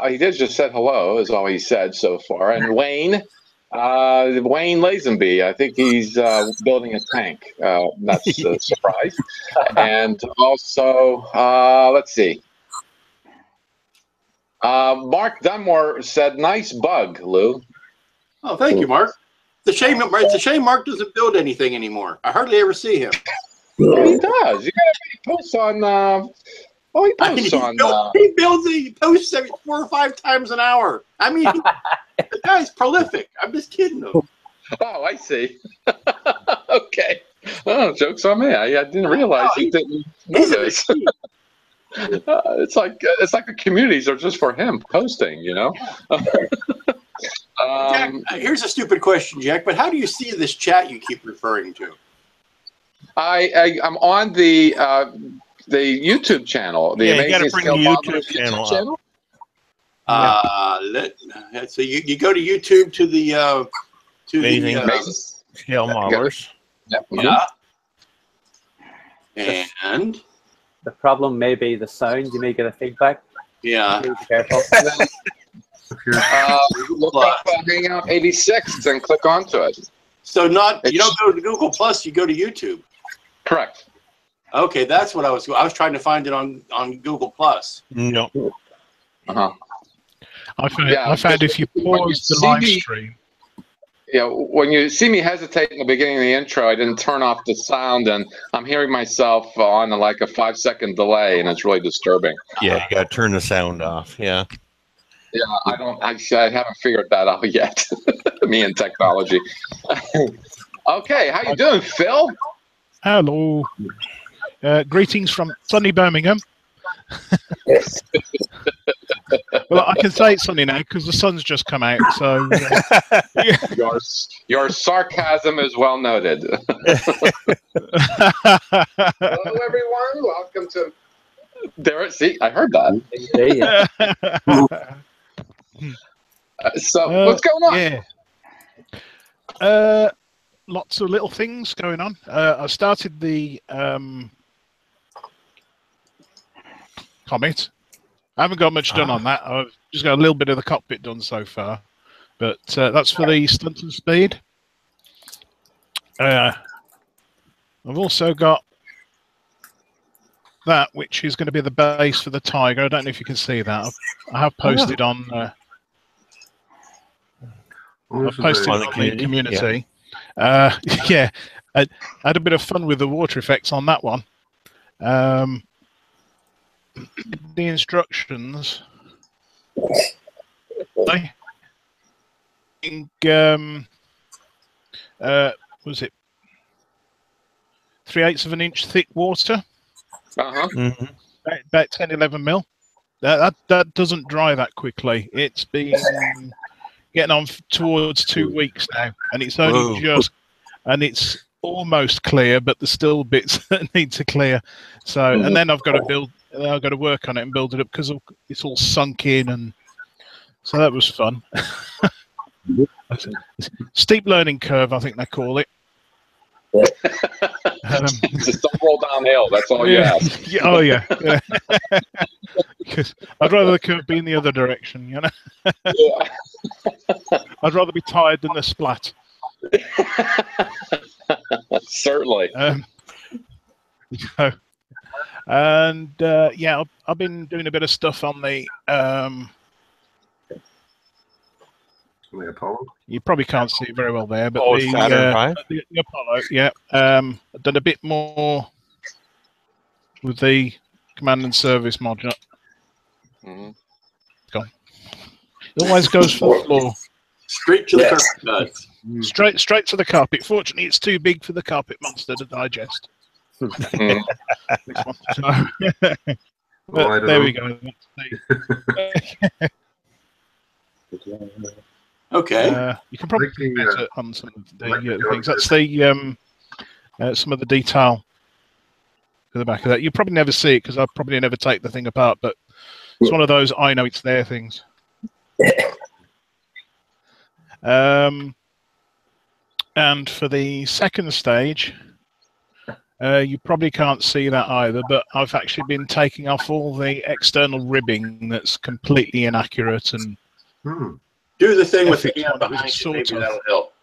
He did just said hello, is all he said so far. And Wayne Lazenby, I think he's building a tank. That's a surprise. And also, let's see. Mark Dunmore said, "Nice bug, Lou." Oh, thank you, Mark. It's a shame Mark doesn't build anything anymore. I hardly ever see him. Oh, he does. You gotta he posts on. He posts he posts 4 or 5 times an hour. I mean, the guy's prolific. I'm just kidding him. Oh, I see. Okay. Oh, joke's on me. I didn't realize he didn't do this. It's like the communities are just for him posting, you know. Jack, here's a stupid question, Jack. But how do you see this chat you keep referring to? I'm on the YouTube channel. The you got to Amazing bring Scale the Modeler YouTube channel up. So you go to YouTube to the Amazing Scale Modelers. Yep. Yeah. And the problem may be the sound. You may get a feedback. Yeah. Be careful. Look up Hangout 86 and click onto it. So you don't go to Google Plus, you go to YouTube. Correct. Okay, that's what I was trying to find it on Google Plus. No. Uh-huh. I found if you pause the live stream. Yeah, when you see me hesitate in the beginning of the intro, I didn't turn off the sound, and I'm hearing myself on like a 5-second delay, and it's really disturbing. Yeah, you got to turn the sound off. Yeah. Yeah, I haven't figured that out yet. Me and technology. Okay, how you doing, Phil? Hello. Greetings from sunny Birmingham. Well, I can say it's sunny now because the sun's just come out. So your sarcasm is well noted. Hello, everyone. Welcome to. There. See, I heard that. So what's going on? Yeah. Lots of little things going on. I started the Comet. I haven't got much done on that. I've just got a little bit of the cockpit done so far, but that's for the stunt and speed. I've also got that, which is going to be the base for the Tiger. I don't know if you can see that. I have posted on. I've posted on the community. Yeah, I had a bit of fun with the water effects on that one. The instructions. I think was it 3/8 of an inch thick water? Mm-hmm. About 10-11 mil. That doesn't dry that quickly. It's been getting on towards 2 weeks now, and it's only it's almost clear, but there's still bits that need to clear. So, and then I've got to work on it and build it up because it's all sunk in, and so that was fun. Steep learning curve, I think they call it. Just don't roll downhill. That's all you ask. Yeah, oh yeah. Because I'd rather the curve be in the other direction, you know. Yeah. I'd rather be tired than the splat. Certainly. And yeah, I've been doing a bit of stuff on the Apollo. You probably can't see it very well there, but the Apollo, yeah. I've done a bit more with the command and service module. Mm-hmm. Gone. It always goes for the floor. Straight to the carpet. Straight to the carpet. Fortunately, it's too big for the carpet monster to digest. Mm. There we go. Okay. You can probably see better on some of the things. That's the some of the detail to the back of that. You probably never see it because I probably never take the thing apart, but it's one of those I know it's there things. And for the second stage, you probably can't see that either, but I've actually been taking off all the external ribbing that's completely inaccurate and do the thing with the camera behind you. Maybe that'll help.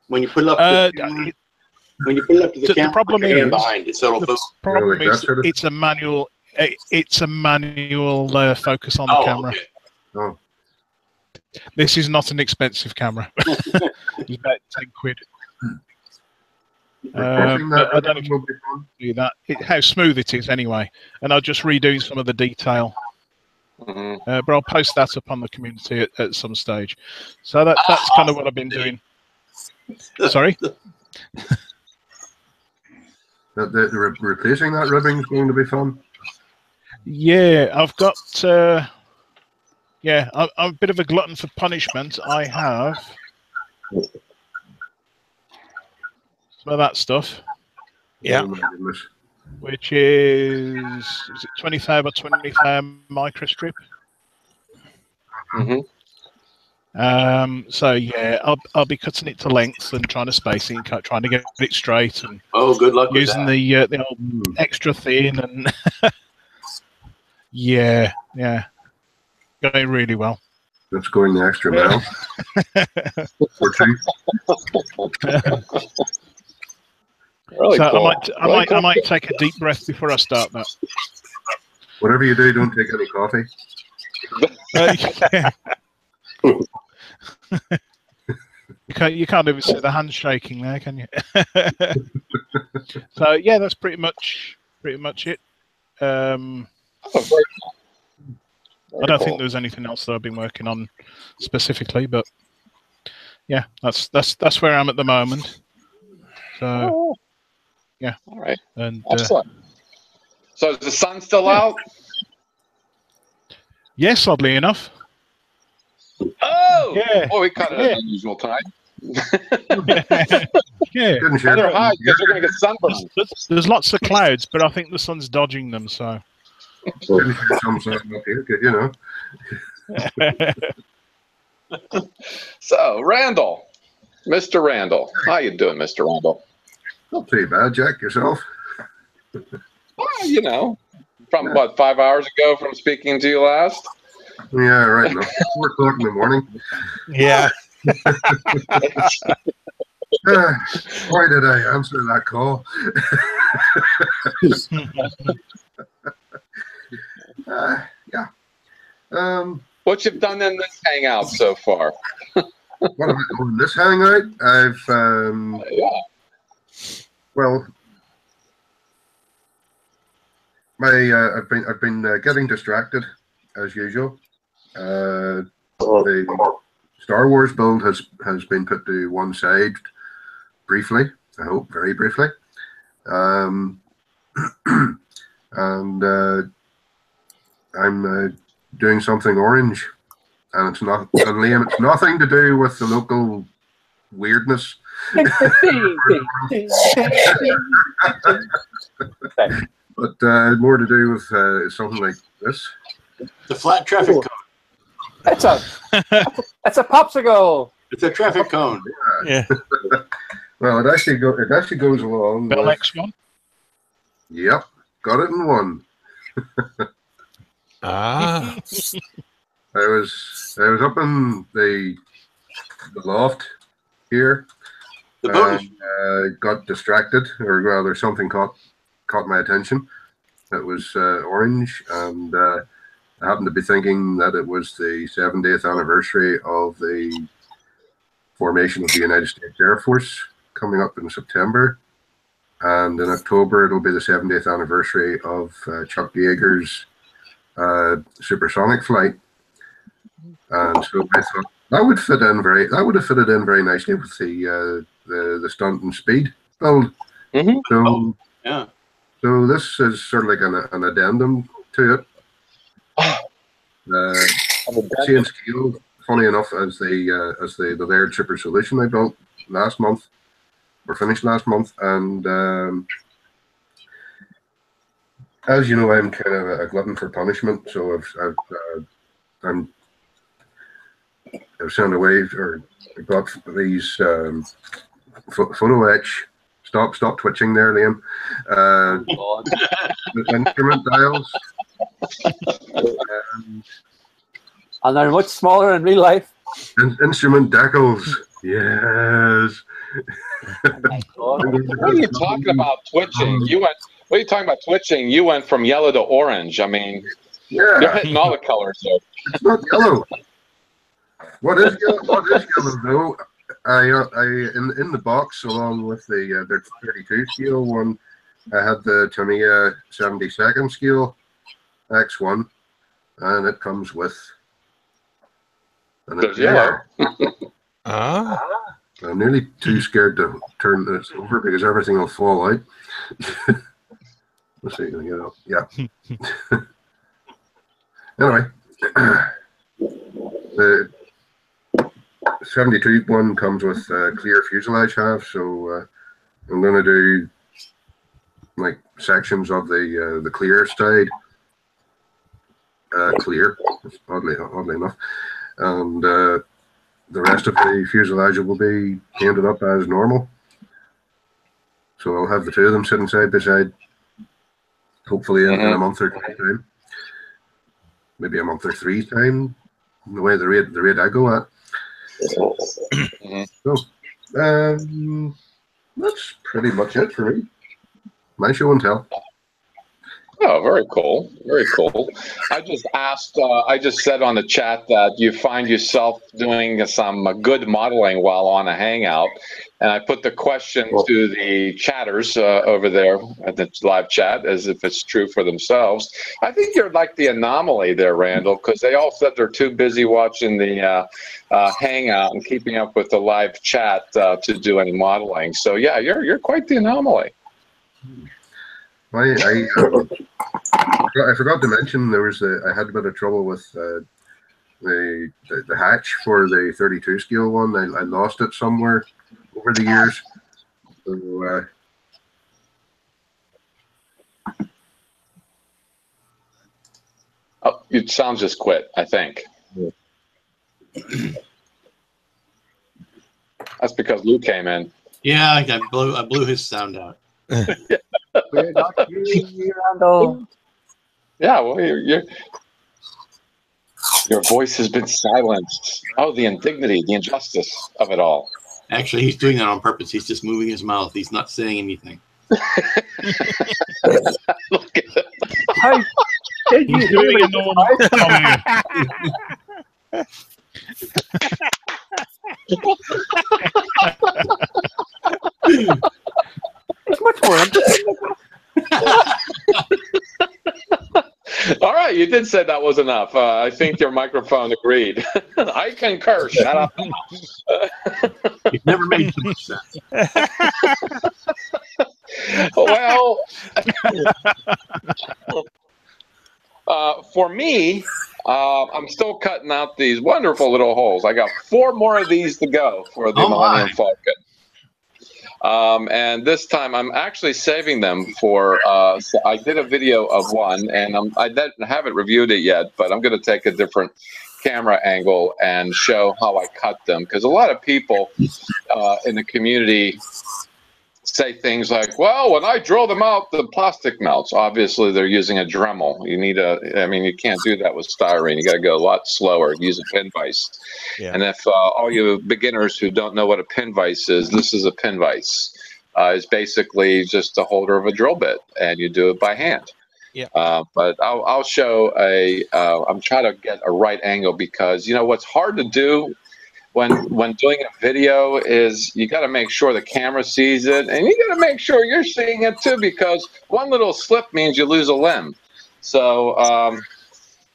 When you put it up to the when you put it up to the camera, the problem put your hand is behind it, so the problem is it's a manual. It's a manual focus on the camera. Okay. Oh. This is not an expensive camera. It's about 10 quid. But I don't know if you can see that. How smooth it is anyway. And I'll just redo some of the detail. But I'll post that up on the community at some stage. So that's kind of what I've been doing. Sorry? Replacing that ribbing is going to be fun. Yeah, I've got... yeah, I'm a bit of a glutton for punishment. I have some of that stuff. Yeah. Which is it 25 or 25 microstrip? So yeah, I'll be cutting it to length and trying to space it, trying to get it straight, and good luck with using that. the old extra thin and yeah, going really well. That's going the extra mile. Really so cool. I might take a deep breath before I start that. Whatever you do, don't take any coffee. You can't even see the hand shaking there, can you? So yeah, that's pretty much it. I don't think there's anything else that I've been working on specifically, but yeah, that's where I am at the moment. So yeah, all right, and excellent. So is the sun still out? Yes, oddly enough. Oh, yeah. Oh, we cut it at an unusual time. Yeah, better hide because you're going to get sunburned. There's lots of clouds, but I think the sun's dodging them. So. You know. So, Randall, Mr. Randall, how you doing, Mr. Randall? Not too bad, Jack. Yourself? Well, you know, from what, 5 hours ago from speaking to you last? Yeah, right. No, 4 o'clock in the morning. Yeah. Why did I answer that call? Yeah. What you've done in this hangout so far? What have I done in this hangout? I've well, I've been getting distracted as usual. The Star Wars build has been put to one side briefly. I hope very briefly. And I'm doing something orange, and it's not, and Liam, it's nothing to do with the local weirdness. But more to do with something like this. The flat traffic cone. That's a popsicle. It's a traffic cone. Yeah. Well, it actually goes along. Bell with, X1. Yep, got it in one. Ah. I was up in the loft here, and got distracted, or rather, something caught my attention. It was orange, and I happened to be thinking that it was the 70th anniversary of the formation of the United States Air Force coming up in September, and in October it'll be the 70th anniversary of Chuck Yeager's supersonic flight. And so I thought that would have fitted in very nicely with the stunt and speed build. So yeah. So this is sort of like an addendum to it. Seeing scale funny enough, as the layered super solution I built last month, or finished last month, and as you know, I'm kind of a glutton for punishment, so I've sent away, or I got these photo etch. Stop twitching there, Liam. Instrument dials. And they're much smaller in real life. Instrument decals. Yes. What are you talking about twitching? What are you talking about twitching? You went from yellow to orange. I mean, yeah, you're hitting all the colors there. It's not yellow. What is yellow? Though? In the box, along with the 32 scale one, I had the Tamiya 72nd scale X1, and it comes with an yellow. I'm nearly too scared to turn this over because everything will fall out. Let's see, yeah. Anyway, the 72 one comes with clear fuselage half, so I'm going to do like sections of the clear side, clear, oddly enough, and the rest of the fuselage will be painted up as normal. So I'll have the two of them sitting side by side, hopefully in a month or 2 time, maybe a month or 3 time, the way the rate I go at. So that's pretty much it for me. My show and tell. Oh, very cool. Very cool. I just asked, I just said on the chat that you find yourself doing some good modeling while on a Hangout. And I put the question to the chatters over there at the live chat as if it's true for themselves. I think you're like the anomaly there, Randall, because they all said they're too busy watching the Hangout and keeping up with the live chat to do any modeling. So, yeah, you're quite the anomaly. I forgot to mention there was I had a bit of trouble with the hatch for the 32 scale one. I lost it somewhere over the years. So, oh, your sound just quit, I think. That's because Lou came in. Yeah, I blew his sound out. We're not hearing you, Randall. Yeah, well, your voice has been silenced. Oh, the indignity, the injustice of it all. Actually, he's doing that on purpose. He's just moving his mouth. He's not saying anything. Look at him. How did you He's doing a normal comment. It's much more interesting. All right, you did say that was enough. I think your microphone agreed. I concur. Shut up. You've never made so much sense. Well, for me, I'm still cutting out these wonderful little holes. I got 4 more of these to go for the Millennium Falcon. And this time I'm actually saving them for, so I did a video of one, and I haven't reviewed it yet, but I'm going to take a different camera angle and show how I cut them. Because a lot of people in the community say things like, well, when I drill them out, the plastic melts. Obviously, they're using a Dremel. You need I mean, you can't do that with styrene. You got to go a lot slower, use a pin vise. Yeah. And if all you beginners who don't know what a pin vise is, this is a pin vise. It's basically just a holder of a drill bit, and you do it by hand. Yeah. But I'll show I'm trying to get a right angle, because, you know, what's hard to do when doing a video is you got to make sure the camera sees it, and you got to make sure you're seeing it too, because one little slip means you lose a limb. So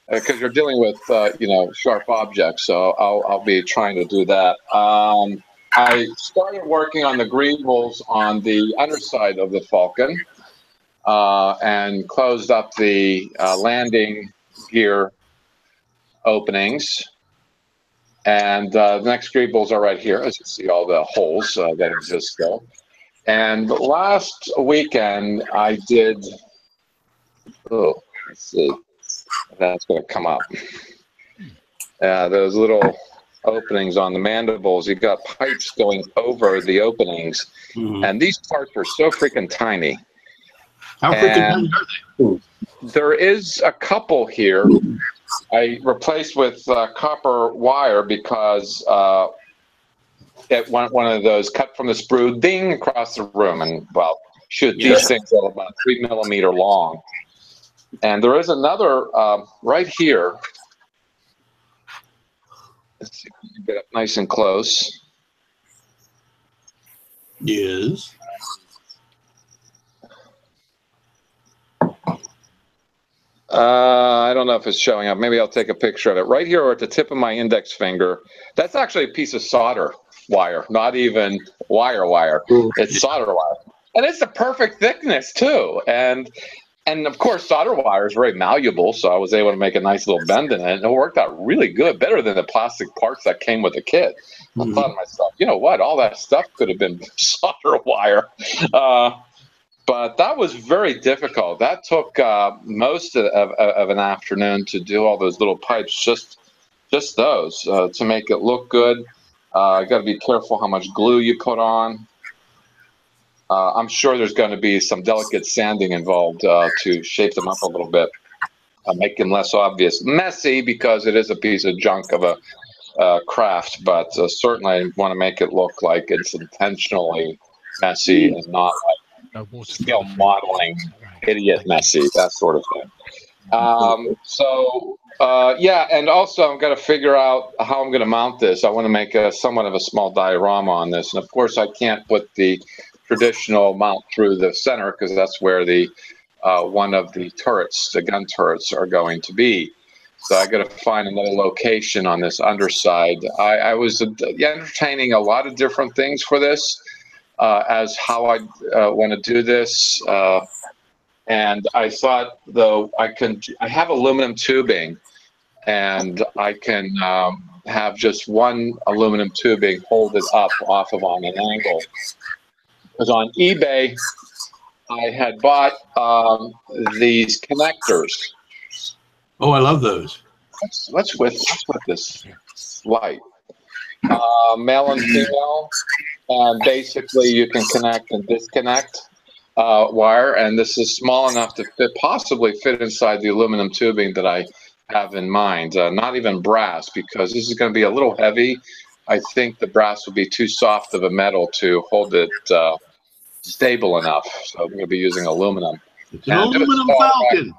because you're dealing with you know, sharp objects, so I'll be trying to do that. I started working on the greebles on the underside of the Falcon and closed up the landing gear openings. And the next greebles are right here, as you see all the holes that exist still. And last weekend I did, oh, let's see if that's going to come up. Those little openings on the mandibles, you've got pipes going over the openings. And these parts are so freaking tiny. How freaking tiny are they? There is a couple here I replaced with copper wire because one of those cut from the sprue, ding, across the room. And, well, shoot, these things are about 3 millimeter long. And there is another right here. Let's see if we can get up nice and close. Yes. I don't know if it's showing up. Maybe I'll take a picture of it. Right here, or at the tip of my index finger, that's actually a piece of solder wire, not even wire. It's solder wire. And it's the perfect thickness, too. And of course, solder wire is very malleable, so I was able to make a nice little bend in it. And it worked out really good, better than the plastic parts that came with the kit. I thought to myself, you know what? All that stuff could have been solder wire. But that was very difficult. That took most of an afternoon to do all those little pipes, just those, to make it look good. You got to be careful how much glue you put on. I'm sure there's going to be some delicate sanding involved to shape them up a little bit, make them less obvious. Messy, because it is a piece of junk of a craft, but certainly want to make it look like it's intentionally messy and not like skill modeling, idiot messy, that sort of thing. Yeah, and also I'm going to figure out how I'm going to mount this. I want to make somewhat of a small diorama on this, and of course I can't put the traditional mount through the center because that's where the one of the turrets, the gun turrets, are going to be. So I got to find another location on this underside. I was entertaining a lot of different things for this. As how I want to do this, and I thought, though, I have aluminum tubing, and I can have just one aluminum tubing hold it up off of on an angle. Because on eBay, I had bought these connectors. Oh, I love those. What's with this light? Male and female. And basically, you can connect and disconnect wire, and this is small enough to possibly fit inside the aluminum tubing that I have in mind. Not even brass, because this is going to be a little heavy. I think the brass would be too soft of a metal to hold it stable enough. So I'm going to be using aluminum. It's an aluminum falcon.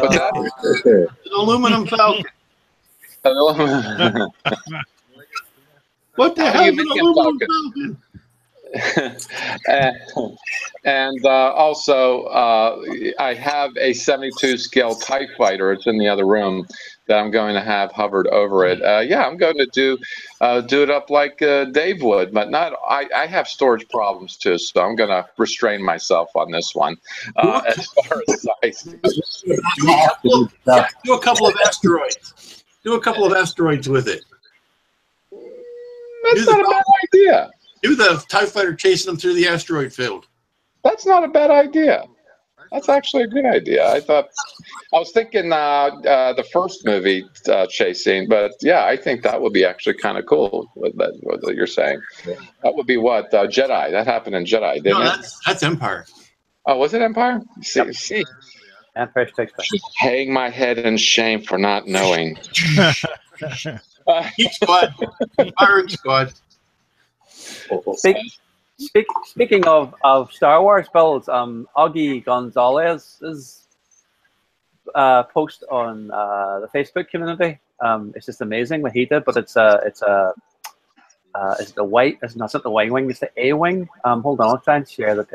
What's that? It's an aluminum falcon. What the hell is an aluminum falcon? And also, I have a 72 scale TIE fighter. It's in the other room that I'm going to have hovered over it. Yeah, I'm going to do it up like Dave would, but not. I have storage problems too, so I'm going to restrain myself on this one as far as size. Do a couple of asteroids. Do a couple of asteroids with it. That's not a bad idea. Do the TIE fighter chasing them through the asteroid field. That's not a bad idea. That's actually a good idea. I was thinking the first movie chasing, but yeah, I think that would be actually kind of cool. What you're saying? That would be what Jedi. That happened in Jedi, didn't it? That's Empire. Oh, was it Empire? See. Empire Strikes Back. Hang my head in shame for not knowing. Heat squad, firing squad. Speaking of Star Wars builds, Augie Gonzalez's post on the Facebook community, it's just amazing what he did. But it's the white. It's not the Y wing. It's the A wing. Hold on, I'll try and share the.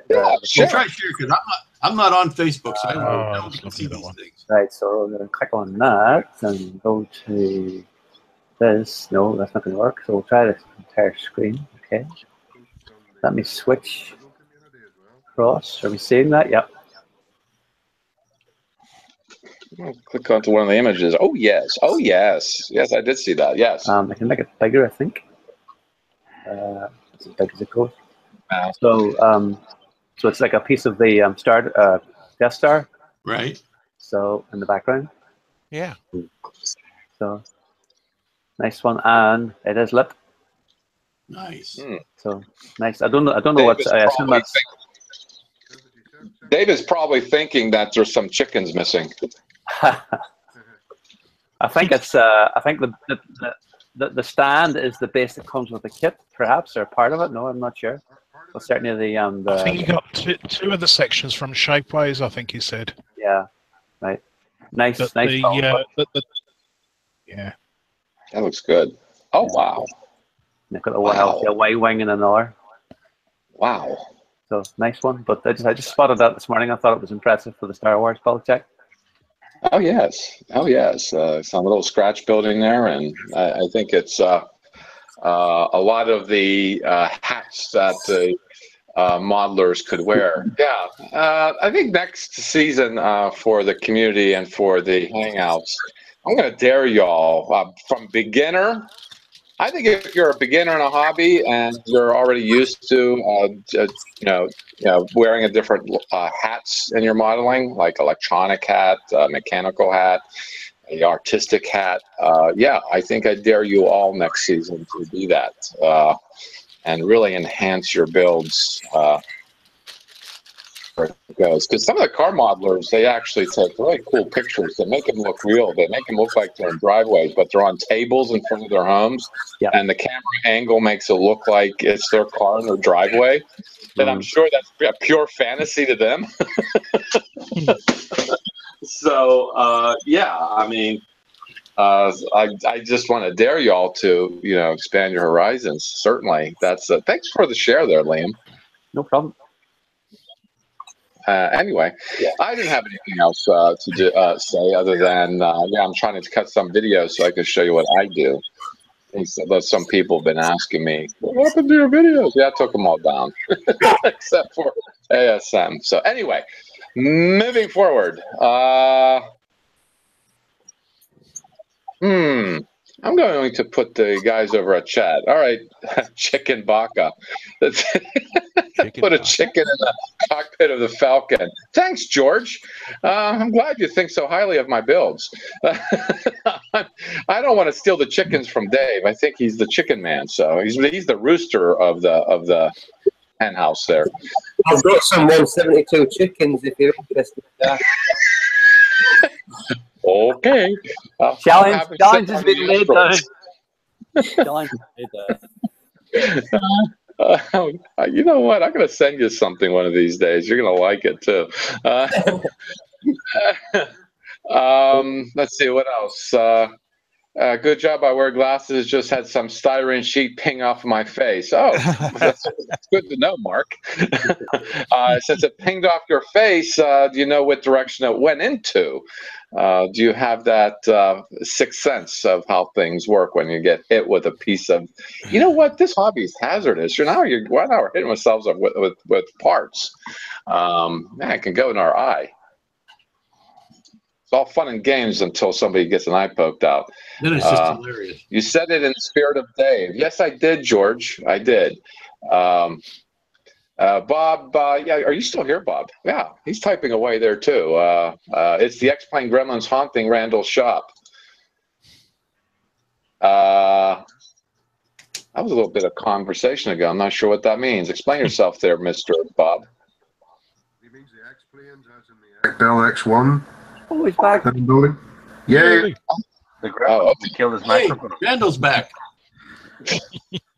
Sure. Try to share because I'm not on Facebook, so I don't see these things. Right, so I'm going to click on that and go to this. No, that's not going to work. So we'll try this entire screen. Okay. Let me switch across. Are we seeing that? Yep. I'll click onto one of the images. Oh yes, oh yes, yes, I did see that. Yes. I can make it bigger, I think. As big as it goes. So, so it's like a piece of the Death Star. Right. So in the background. Yeah. So nice one, and it is lit. Nice. So nice. I don't know what. I assume that's. Dave is probably thinking that there's some chickens missing. I think it's. I think the stand is the base that comes with the kit, perhaps, or part of it. No, I'm not sure. But certainly the. I think you got two of the sections from Shapeways. I think he said. Yeah. Right. Nice. But nice. Yeah. That looks good. Oh wow. They've got a Y wing and another. Wow. So nice one. But I just spotted that this morning. I thought it was impressive for the Star Wars bulk check. Oh yes. Oh yes. Some little scratch building there, and I think it's a lot of the hats that the modelers could wear. Yeah. I think next season for the community and for the Hangouts, I'm going to dare y'all from beginner. I think if you're a beginner in a hobby and you're already used to, wearing a different hats in your modeling, like electronic hat, mechanical hat, the artistic hat, I think I dare you all next season to do that and really enhance your builds. Because some of the car modelers, they actually take really cool pictures that make them look real. They make them look like they're in driveways, but they're on tables in front of their homes, and the camera angle makes it look like it's their car in their driveway. And I'm sure that's a pure fantasy to them. So, I mean, I just want to dare y'all to, expand your horizons. Certainly. That's thanks for the share there, Liam. No problem. Anyway, I didn't have anything else to say other than, I'm trying to cut some videos so I can show you what I do. Some people have been asking me, what happened to your videos? Yeah, I took them all down, except for ASM. So anyway, moving forward. I'm going to put the guys over at chat. All right, Chicken Baka. Put a chicken in the cockpit of the Falcon. Thanks, George. I'm glad you think so highly of my builds. I don't want to steal the chickens from Dave. I think he's the chicken man. So he's the rooster of the hen house there. I've got some 172 chickens if you're interested in that. Okay. Challenge has been laid down. Challenge has been laid you know what? I'm going to send you something one of these days. You're going to like it too. Let's see what else. Good job. I wear glasses. Just had some styrene sheet ping off my face. Oh, that's good to know, Mark. Since it pinged off your face, do you know what direction it went into? Do you have that sixth sense of how things work when you get hit with a piece of? You know what? This hobby is hazardous. We're hitting ourselves up with parts. It can go in our eye. It's all fun and games until somebody gets an eye poked out. Then it's just hilarious. You said it in the spirit of Dave. Yes, I did, George. I did. Bob, are you still here, Bob? Yeah, he's typing away there too. It's the X-Plane Gremlins haunting Randall's shop. That was a little bit of conversation ago. I'm not sure what that means. Explain yourself there, Mr. Bob. He means the X-Planes as in the Bell X1. Oh, he's back. Building. Yay! The Gremlins killed his microphone. Randall's back.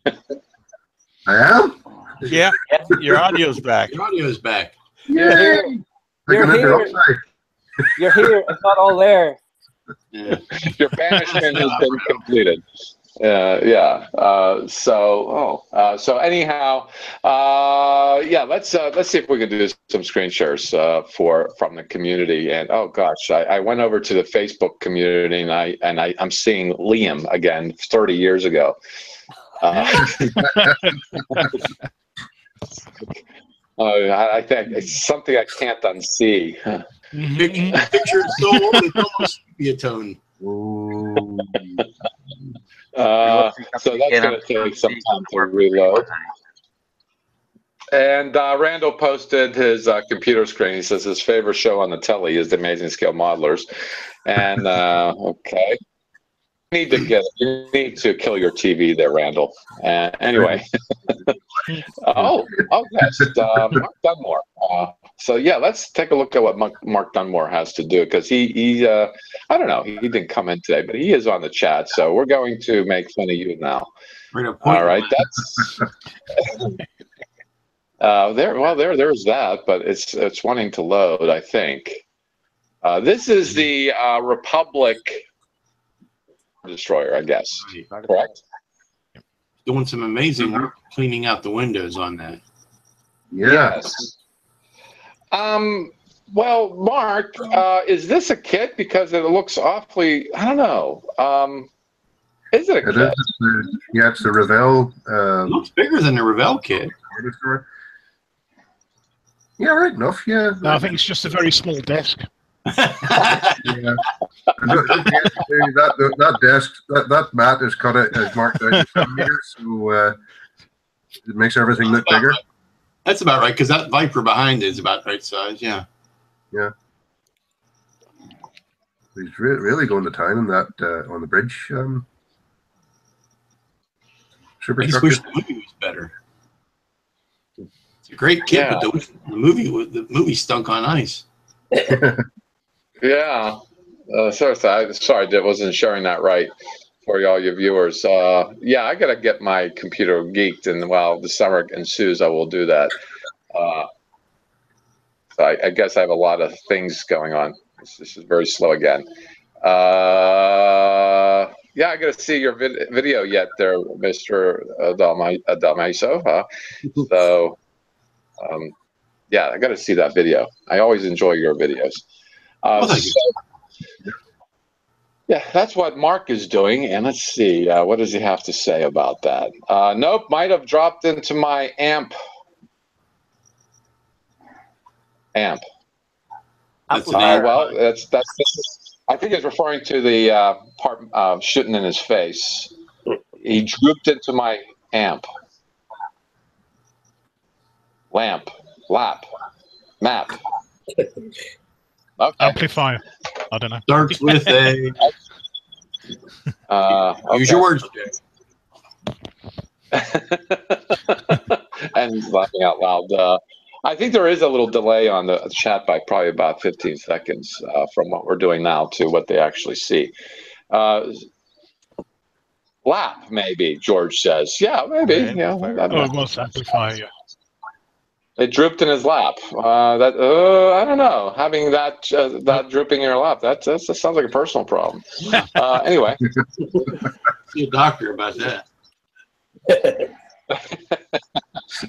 I am? Yeah, your audio's back. Your audio's back. Yay! You're here. You're here. It's not all there. Yeah. Your banishment has been completed. So anyhow, let's see if we can do some screen shares from the community. And oh gosh, I went over to the Facebook community and I'm seeing Liam again 30 years ago. I think it's something I can't unsee. Picture is so old, it's almost sepia tone. So that's going to take some time to reload. And Randall posted his computer screen. He says his favorite show on the telly is The Amazing Scale Modelers. And okay, you need to kill your TV there, Randall. Anyway, oh yes, Mark Dunmore. So yeah, let's take a look at what Mark Dunmore has to do, because he I don't know, he didn't come in today, but he is on the chat. So we're going to make fun of you now. All right, that's. There's that, but it's wanting to load, I think. This is the Republic destroyer, I guess. Correct? Doing some amazing work cleaning out the windows on that. Yes. Well, Mark, is this a kit? Because it looks awfully, I don't know. Is it a kit? Yeah, it's the Revell. It looks bigger than the Revell kit. Yeah, right enough. Yeah. No, I think it's just a very small desk. Yeah. That desk, that mat is cut out, is marked out in centimeters, so it makes everything look bigger. Right. That's about right, because that Viper behind is about right size. Yeah. Yeah. He's really going to town on that on the bridge. I just wish the movie was better. It's a great kit, but the movie stunk on ice. Yeah. Sorry, I wasn't sharing that right for all your viewers. Yeah, I got to get my computer geeked, and while the summer ensues, I will do that. So I guess I have a lot of things going on. This is very slow again. Yeah, I got to see your video yet there, Mr. Damaso. So, yeah, I got to see that video. I always enjoy your videos. Yeah, that's what Mark is doing. And let's see, what does he have to say about that? Nope, might have dropped into my amp. Well, that's I think it's referring to the part shooting in his face. He drooped into my amp. Lap. Map. Okay. Amplifier. I don't know. Starts with a. Use your words, And he's laughing out loud. I think there is a little delay on the chat by probably about 15 seconds from what we're doing now to what they actually see. Lap, maybe, George says. Yeah, maybe. Yeah. Oh, it was amplifier, yeah. It drooped in his lap. I don't know. Having that drooping in your lap, that sounds like a personal problem. Anyway. See a doctor about that.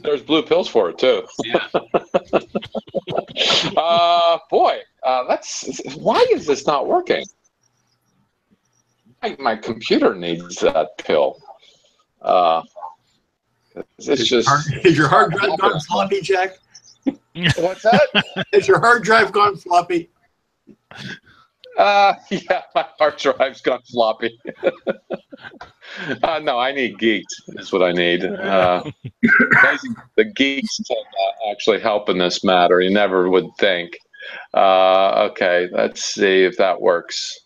There's blue pills for it too. Yeah. Boy, why is this not working? My computer needs that pill. It's just. Is your hard drive gone floppy, Jack? What's that? Is your hard drive gone floppy? Yeah, my hard drive's gone floppy. No, I need geeked. Is what I need. The geeks can actually help in this matter. You never would think. Okay, let's see if that works.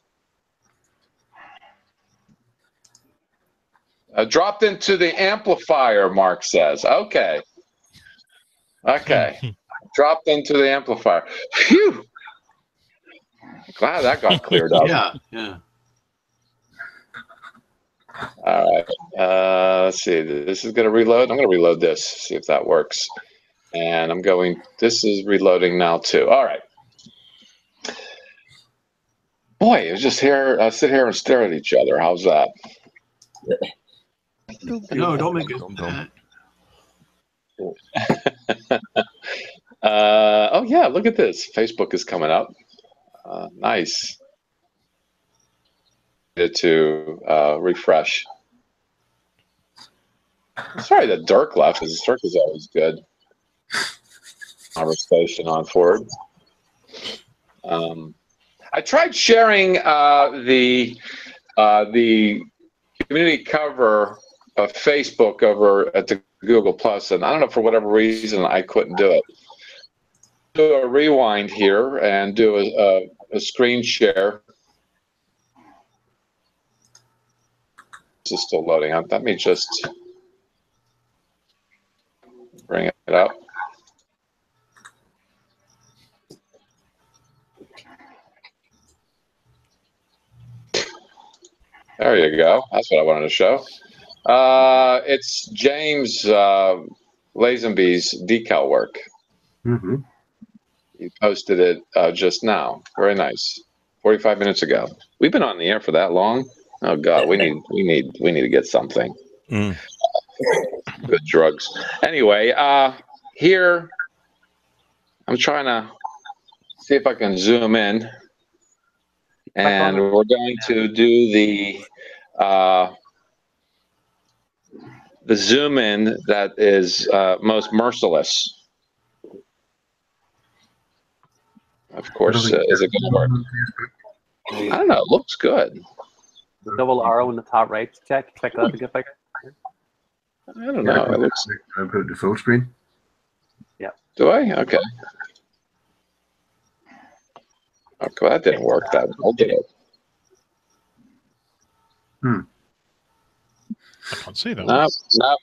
Dropped into the amplifier, Mark says. Okay. Dropped into the amplifier. Phew. Glad that got cleared up. Yeah. All right. Let's see. This is going to reload. I'm going to reload this, see if that works. And this is reloading now too. All right. Boy, it was just sit here and stare at each other. How's that? No, don't make it that. Oh yeah, look at this. Facebook is coming up. Nice. To refresh. Sorry that Dirk left, because Dirk is always good. Conversation on forward. I tried sharing the community cover of Facebook over at the Google Plus, and I don't know, for whatever reason I couldn't do it. Do a rewind here and do a screen share. This is still loading. Let me just bring it up. There you go. That's what I wanted to show. It's James Lazenby's decal work. Mm-hmm. He posted it just now. Very nice. 45 minutes ago. We've been on the air for that long. Oh God, we need to get something. Good drugs. Anyway, here I'm trying to see if I can zoom in, and we're going to do the zoom in that is most merciless. Of course, is it going to work? I don't know. It looks good. The double arrow in the top right. Click that to get bigger. I don't know. It looks. I put it to full screen. Yeah. Do I? Okay. Okay, that didn't work that well, did it? I can't see that. No,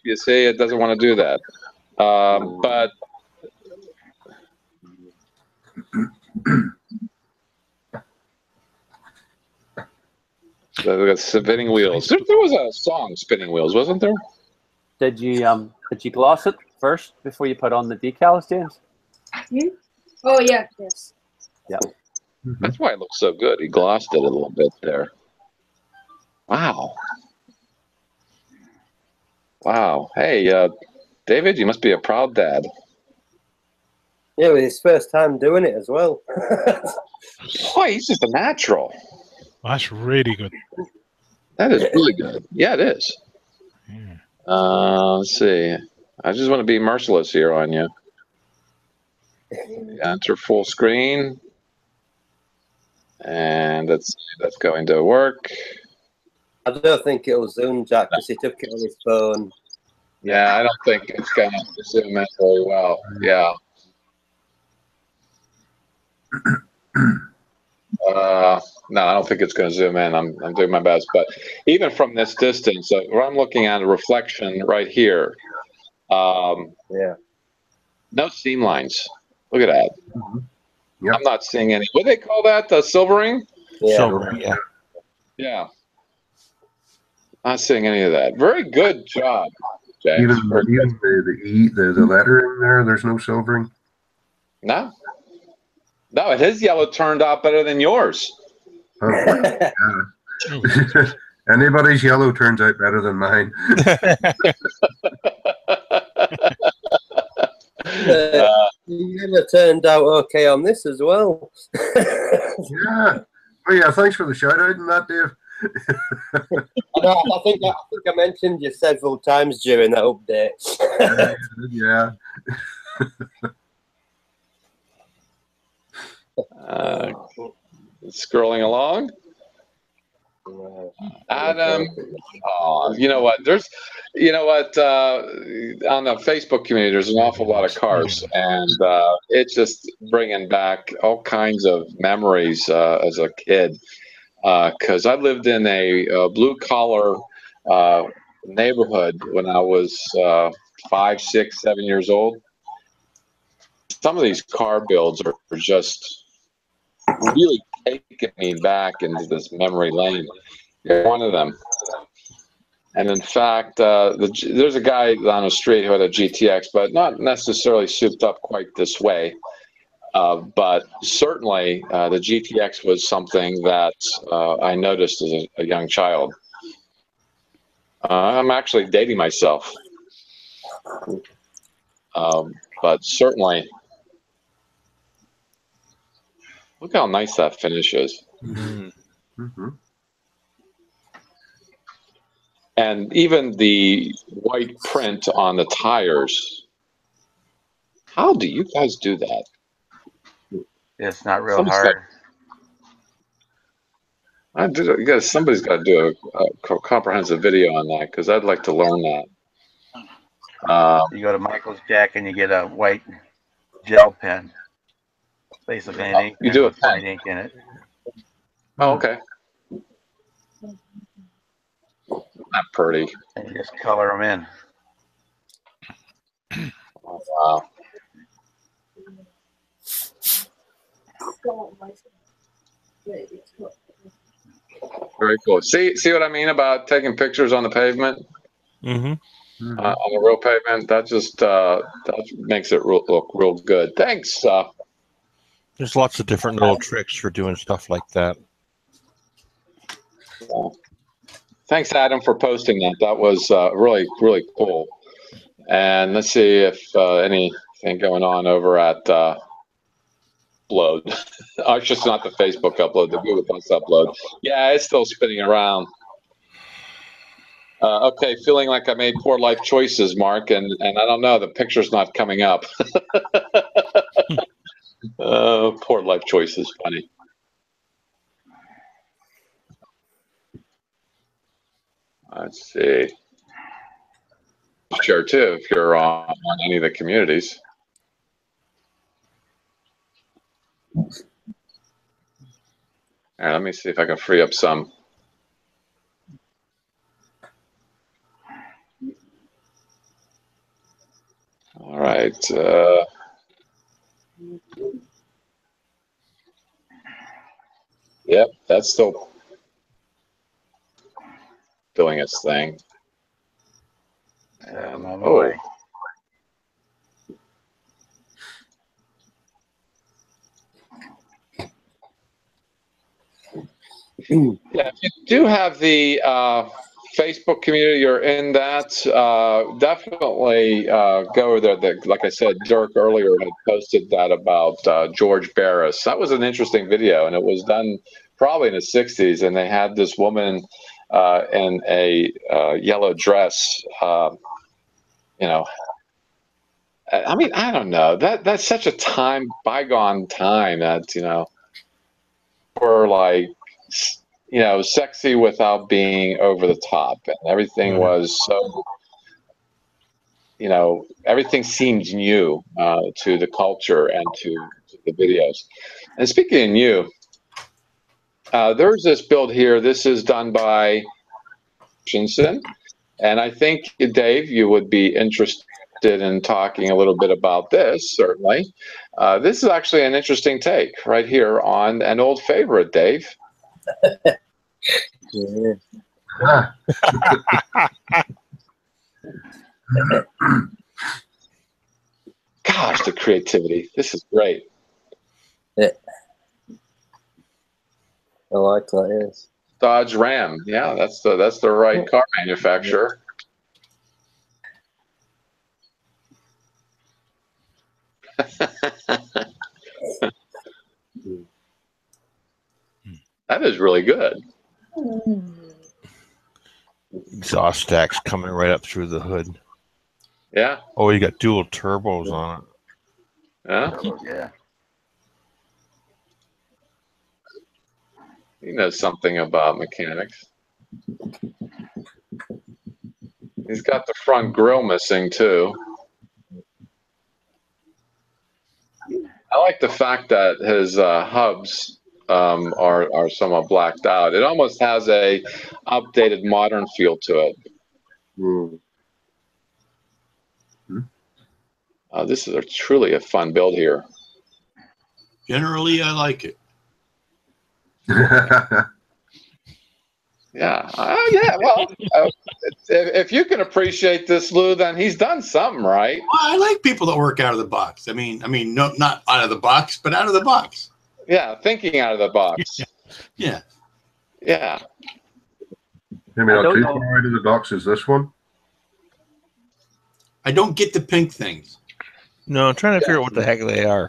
you see, it doesn't want to do that. But the spinning wheels. There was a song, "Spinning Wheels," wasn't there? Did you gloss it first before you put on the decals, James? Oh yeah, yes. Yeah. That's why it looks so good. He glossed it a little bit there. Wow. Wow. Hey, David, you must be a proud dad. Yeah, it was his first time doing it as well. Boy, he's just a natural. That's really good. That is really good. Yeah, it is. Yeah. Let's see. I just want to be merciless here on you. Enter full screen. And that's going to work. I don't think it'll zoom, Jack, because he took it on his phone. Yeah, I don't think it's going to zoom in very well. Yeah. No, I don't think it's going to zoom in. I'm doing my best, but even from this distance, where I'm looking at a reflection right here. Yeah. No seam lines. Look at that. Yep. I'm not seeing any. What do they call that? Silvering? Yeah. Silvering, yeah. Yeah. Not seeing any of that. Very good job, James. Even the lettering there, there's no silvering. No. No, his yellow turned out better than yours. Oh, yeah. Anybody's yellow turns out better than mine. It turned out okay on this as well. Yeah. Oh yeah, thanks for the shout out and that, Dave. I think I mentioned you several times during that update. Yeah. Scrolling along. Adam, you know what? On the Facebook community, there's an awful lot of cars, and it's just bringing back all kinds of memories as a kid. Because I lived in a blue-collar neighborhood when I was 5, 6, 7 years old. Some of these car builds are just really taking me back into this memory lane. You're one of them. And in fact, there's a guy on the street who had a GTX, but not necessarily souped up quite this way. But certainly, the GTX was something that I noticed as a young child. I'm actually dating myself. But certainly, look how nice that finishes. Mm-hmm. And even the white print on the tires. How do you guys do that? It's not real hard. I do. You guys, somebody's got to do a comprehensive video on that because I'd like to learn that. You go to Michael's Jack and you get a white gel pen. Basically an ink you pen do with it. white ink in it. Oh, okay. Not pretty. And you just color them in. Oh, wow. Very cool. See what I mean about taking pictures on the pavement? Mm-hmm. On the real pavement, that just that makes it look real good. Thanks. There's lots of different little tricks for doing stuff like that. Thanks, Adam, for posting that. That was really cool. And let's see if anything going on over at upload. It's just not the Facebook upload, the Google Plus upload. Yeah, it's still spinning around. Okay, feeling like I made poor life choices, Mark, and I don't know, the picture's not coming up. Poor life choices, funny. Let's see. Share too if you're on any of the communities. All right, let me see if I can free up some. All right. Yep, that's still doing its thing. Oh. Yeah, if you do have the Facebook community, you're in that, definitely go there. Like I said, Dirk earlier had posted that about George Barris. That was an interesting video, and it was done probably in the 60s, and they had this woman in a yellow dress, you know. I mean, I don't know. That's such a bygone time that, you know, for like, you know, sexy without being over the top, and everything was so, you know, everything seemed new to the culture and to the videos. And speaking of new, there's this build here. This is done by Shinson, and I think, Dave, you would be interested in talking a little bit about this, certainly. This is actually an interesting take right here on an old favorite, Dave. Ah. Gosh, the creativity. This is great. Yeah. I like that, yes. Dodge Ram. Yeah, that's the right car manufacturer. That is really good. Exhaust stacks coming right up through the hood. Yeah. Oh, you got dual turbos on it. Yeah. Yeah. He knows something about mechanics. He's got the front grille missing too. I like the fact that his hubs are somewhat blacked out. It almost has a updated modern feel to it. This is truly a fun build here. Generally, I like it. Yeah. Yeah. Well, if you can appreciate this, Lou, then he's done something right. Well, I like people that work out of the box. I mean, no, not out of the box, but out of the box. Yeah, thinking out of the box. Yeah. Yeah. Maybe not too far out of the box is this one. I don't get the pink things. No, I'm trying to figure out what the heck they are.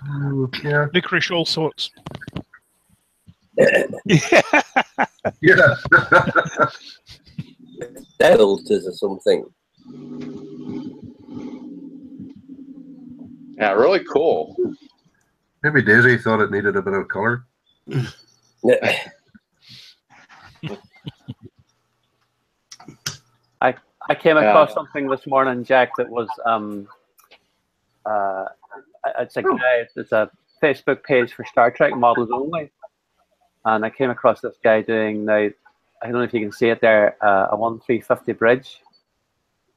Yeah. Licorice all sorts. Yeah. Yeah. Deltas or something. Yeah, really cool. Maybe Daisy thought it needed a bit of color. I came across something this morning, Jack, that was it's a guy. It's a Facebook page for Star Trek models only, and I came across this guy doing now. I don't know if you can see it there. A 1/350 bridge.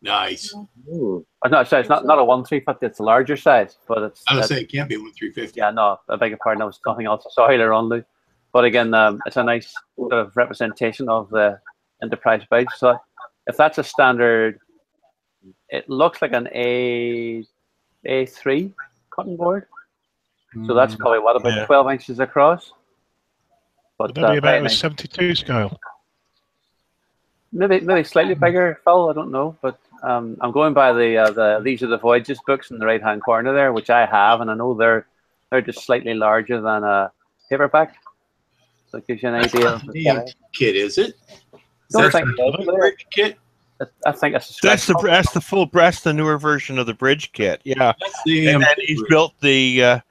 Nice. Ooh. No, sorry, it's not a 1/350. It's a larger size, but it's. I would say it can't be 1/350. Yeah, no, I beg your pardon. That was something else I saw earlier on, Lou. But again, it's a nice sort of representation of the Enterprise bridge. So if that's a standard, it looks like an A3 cutting board. So that's probably what, about 12 inches across. But that'd be about a 72 scale. Maybe slightly bigger, Phil. I don't know, but I'm going by the These Are the Voyages books in the right hand corner there, which I have, and I know they're just slightly larger than a paperback. So it gives you an idea of the kit, is it? Don't think the bridge kit? I think that's that's the full breast, the newer version of the bridge kit. Yeah, and then he's built the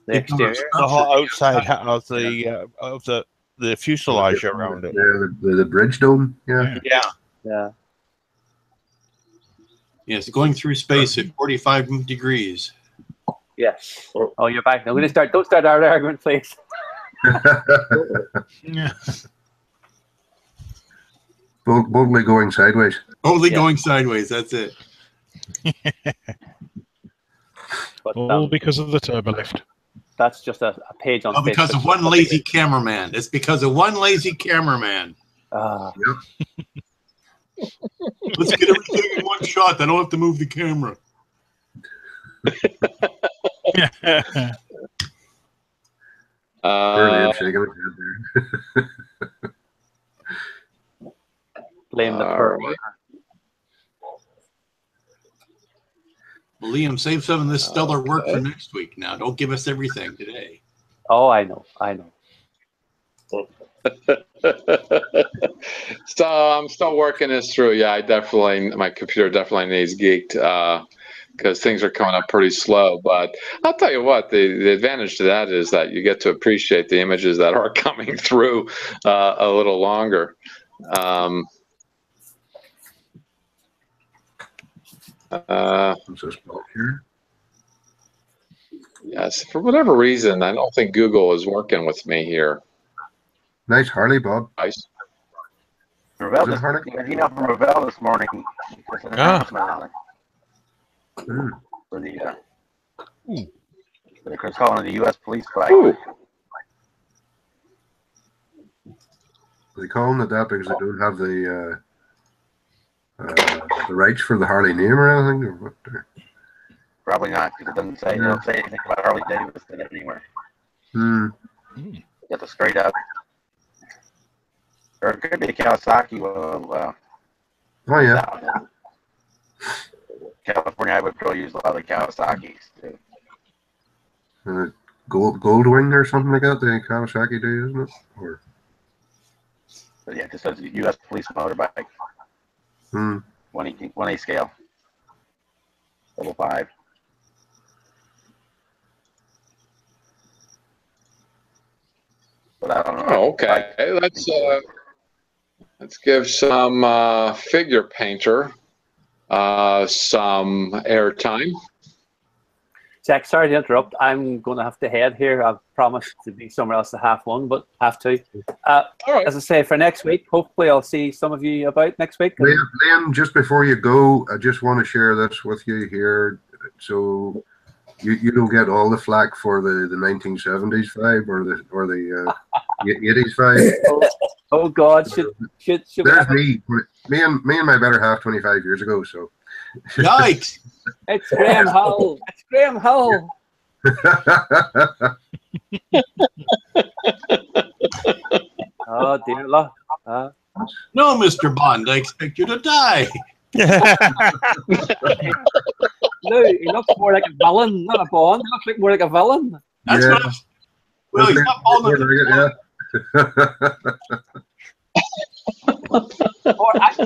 exterior, the whole outside of the fuselage around it. Yeah, the bridge dome. Yeah. Yeah. Yes, going through space at 45 degrees. Yes. Oh, you're back. I'm going to start. Don't start our argument, please. Yeah. Boldly going sideways. Boldly going sideways. That's it. But, all because of the turbolift. That's just a page on. Oh, because of one lazy cameraman. It's because of one lazy cameraman. Yep. Let's get everything in one shot. I don't have to move the camera. Shaking his head there. Blame the pearl. Well, Liam, save some of this stellar work for next week. Now, don't give us everything today. Oh, I know. So I'm still working this through. Yeah, my computer definitely needs geeked because things are coming up pretty slow. But I'll tell you what, the advantage to that is that you get to appreciate the images that are coming through a little longer. Yes, for whatever reason, I don't think Google is working with me here. Nice Harley, Bob. Nice. Ravel just an email from Ravel this morning. Just an announcement on it. For the Chris calling the U.S. police flag. They calling it that because they don't have the rights for the Harley name or anything, or what? Probably not, because it doesn't say. They don't say anything about Harley Davidson anywhere. Get the straight up. Or it could be a Kawasaki. Oh yeah. California, I would probably use a lot of the Kawasaki's too. Goldwing or something like that. The Kawasaki do, isn't it? Or. But yeah, it just says U.S. police motorbike. 1A scale. 5. But I don't know. Oh, okay. Let's give some figure painter some airtime. Jack, sorry to interrupt. I'm going to have to head here. I've promised to be somewhere else at 1:30, but have to. All right. As I say, for next week, hopefully I'll see some of you about next week. Liam, just before you go, I just want to share this with you here, so you don't get all the flack for the 1970s vibe or the 80s vibe. Oh God! Should there's me and my better half 25 years ago. So. Yikes! It's Graham Hull. It's Graham Hull. Oh dear Lord. No, Mr. Bond, I expect you to die. No, he looks more like a villain, not a Bond. He looks like more like a villain. That's what I'm. Well, he's not Bond.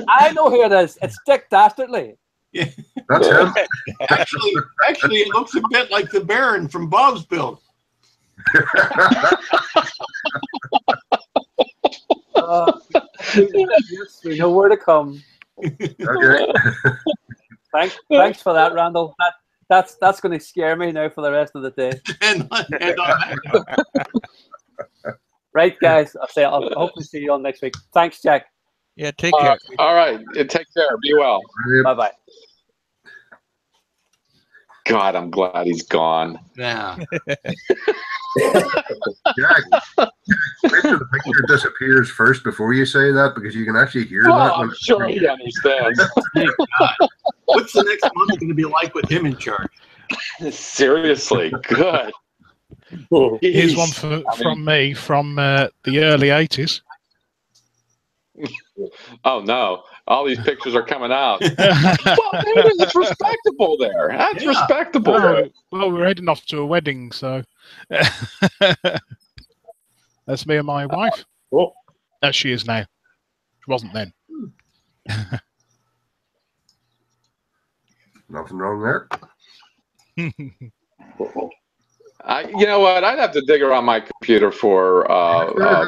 I know who it is. It's Dick Dastardly. Yeah. That's him. Actually, it looks a bit like the Baron from Bob's Build. Yes, we know where to come. Okay. Thanks for that, Randall. That's going to scare me now for the rest of the day. and on that note. Right, guys. I'll hopefully see you all next week. Thanks, Jack. Yeah, take care. All right. Take care. Be well. Bye-bye. God, I'm glad he's gone. Yeah. Jack, make sure the picture disappears first before you say that, because you can actually hear that. I'm sure he understands. Thank God. What's the next month going to be like with him in charge? Seriously, good. Here's one from me from the early 80s. Oh no! All these pictures are coming out. Well, it's respectable there. That's respectable. Well, we're heading off to a wedding, so that's me and my wife. As she is now. She wasn't then. Nothing wrong there. You know what? I'd have to dig around my computer for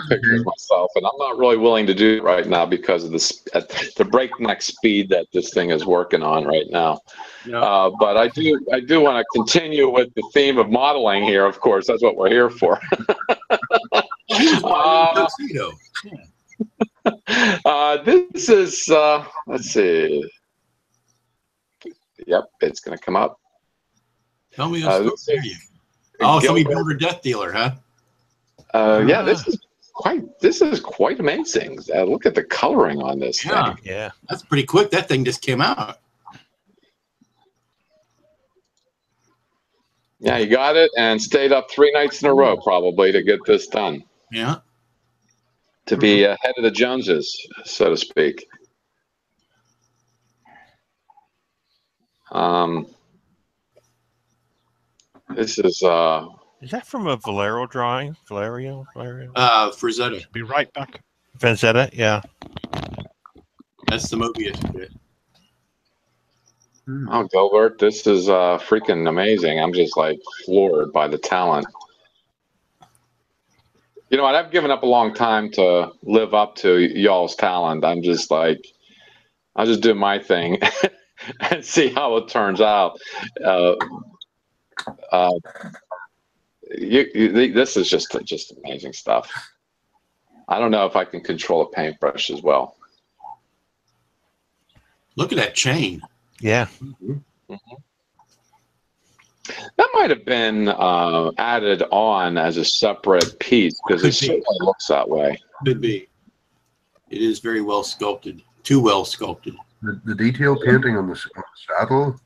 pictures myself, and I'm not really willing to do it right now because of the breakneck speed that this thing is working on right now. Yeah. But I do want to continue with the theme of modeling here. Of course, that's what we're here for. This is let's see. Yep, it's going to come up. Tell me a story. Oh, somebody built a death dealer, huh? Yeah, this is quite amazing. Look at the coloring on this thing. Yeah, that's pretty quick. That thing just came out. Yeah, you got it, and stayed up 3 nights in a row probably to get this done. Yeah. To be ahead of the Joneses, so to speak. This is that from a Valero drawing? Valerio? Frazetta. Be right back. Frazetta, yeah. That's the Mobius bit. Oh, Gilbert, this is freaking amazing. I'm just like floored by the talent. You know what? I've given up a long time to live up to y'all's talent. I'm just like, I'll just do my thing and see how it turns out. This is just amazing stuff. I don't know if I can control a paintbrush as well. Look at that chain. Yeah. That might have been added on as a separate piece because it certainly looks that way. Could be. It is very well sculpted. Too well sculpted. The detail painting on the saddle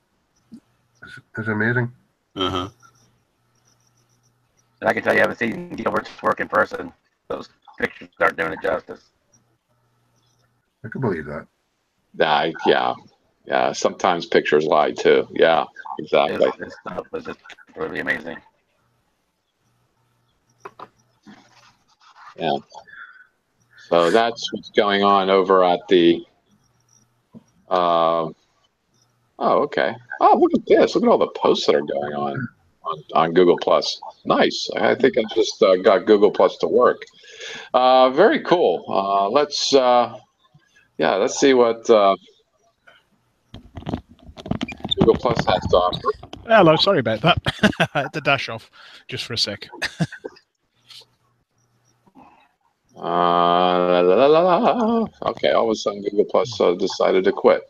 is amazing. And I can tell you, I haven't seen Gilbert's work in person. Those pictures aren't doing it justice. I can believe that. Yeah. Sometimes pictures lie too. Yeah, exactly. This stuff was just really amazing. Yeah. So that's what's going on over at the. Oh, okay. Oh, look at this! Look at all the posts that are going on Google Plus. Nice. I think I just got Google Plus to work. Very cool. Let's see what Google Plus has to offer. Hello, sorry about that. I had to dash off just for a sec. Okay, all of a sudden Google Plus decided to quit.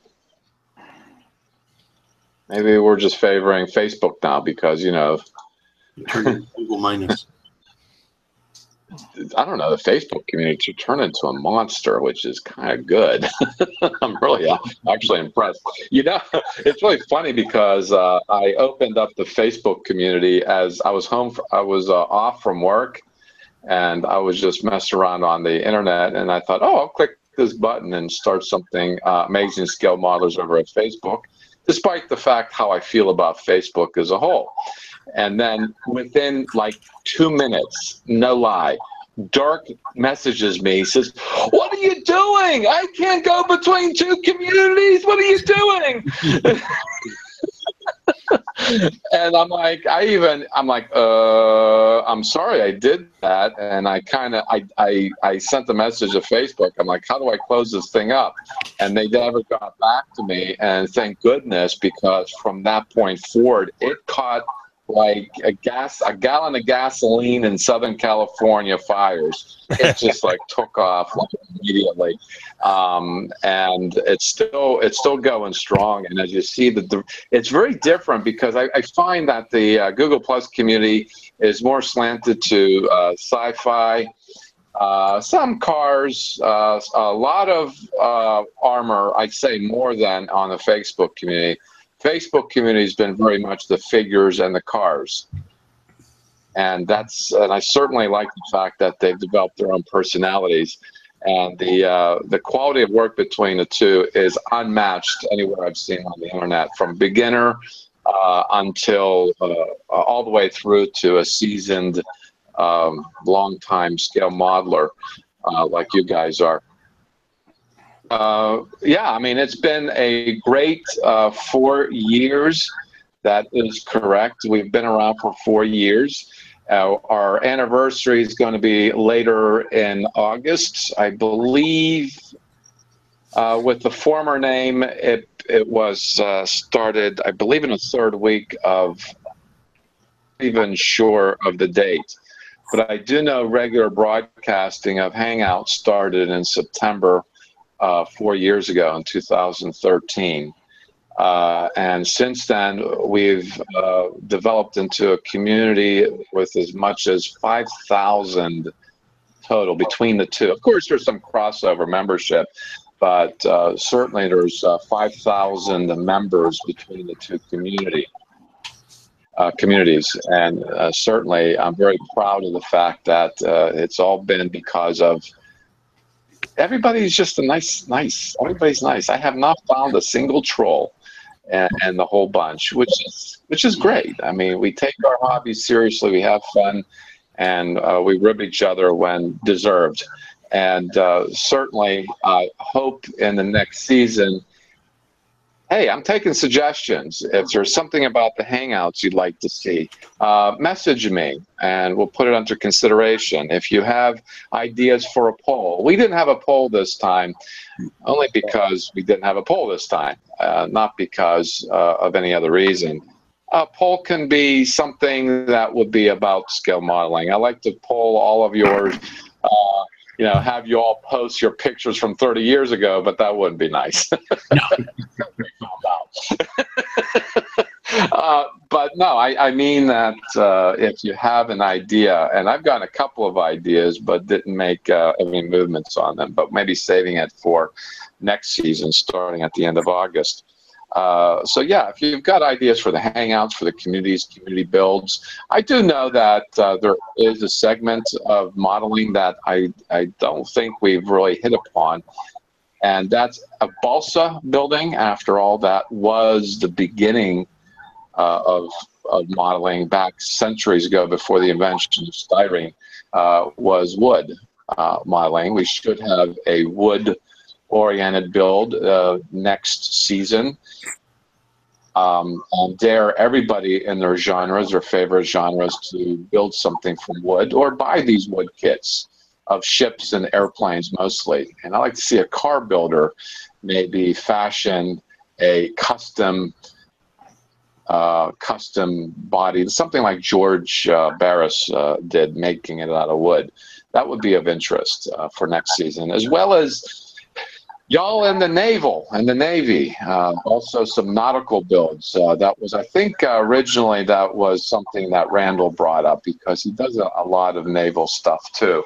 Maybe we're just favoring Facebook now because, you know, Google minus. I don't know, the Facebook community turned into a monster, which is kind of good. I'm really actually impressed. You know, it's really funny because I opened up the Facebook community as I was off from work, and I was just messing around on the internet, and I thought, oh, I'll click this button and start something amazing scale modelers over at Facebook, despite the fact how I feel about Facebook as a whole. And then within like 2 minutes, no lie, Dark messages me, says, "What are you doing? I can't go between 2 communities. What are you doing?" And I'm like, I'm sorry I did that. And I sent a message to Facebook. I'm like, how do I close this thing up? And they never got back to me. And thank goodness, because from that point forward, it caught like a gallon of gasoline in Southern California fires. It just like took off like immediately, and it's still going strong. And as you see, it's very different, because I find that the Google Plus community is more slanted to sci-fi, some cars, a lot of armor. I'd say more than on the Facebook community. Facebook community has been very much the figures and the cars, and I certainly like the fact that they've developed their own personalities, and the quality of work between the two is unmatched anywhere I've seen on the internet, from beginner until all the way through to a seasoned, long-time scale modeler like you guys are. Yeah, I mean, it's been a great 4 years. That is correct. We've been around for 4 years. Our anniversary is going to be later in August, I believe. With the former name, it was started, I believe, in the third week of, even sure of the date. But I do know regular broadcasting of Hangout started in September 4 years ago, in 2013. And since then, we've developed into a community with as much as 5,000 total between the two. Of course, there's some crossover membership, but certainly there's 5,000 members between the two communities. And certainly, I'm very proud of the fact that it's all been because of everybody's just everybody's nice. I have not found a single troll and the whole bunch, which is great. I mean, we take our hobbies seriously, we have fun, and we rib each other when deserved. And certainly, I hope in the next season, hey, I'm taking suggestions. If there's something about the Hangouts you'd like to see, message me, and we'll put it under consideration. If you have ideas for a poll, we didn't have a poll this time, only because we didn't have a poll this time, not because of any other reason. A poll can be something that would be about scale modeling. I like to poll all of yours. Have you all post your pictures from 30 years ago, but that wouldn't be nice. No. But no, I mean that if you have an idea, and I've gotten a couple of ideas, but didn't make any movements on them, but maybe saving it for next season, starting at the end of August. So yeah, if you've got ideas for the Hangouts, for the community builds, I do know that there is a segment of modeling that I don't think we've really hit upon, and that's a balsa building. After all, that was the beginning of modeling back centuries ago, before the invention of styrene, was wood modeling. We should have a wood-oriented build next season. And dare everybody in their genres, their favorite genres, to build something from wood, or buy these wood kits of ships and airplanes mostly. And I like to see a car builder maybe fashion a custom body, something like George Barris did, making it out of wood. That would be of interest for next season, as well as y'all in the Navy, also some nautical builds. That was, I think, originally that was something that Randall brought up, because he does a lot of naval stuff too.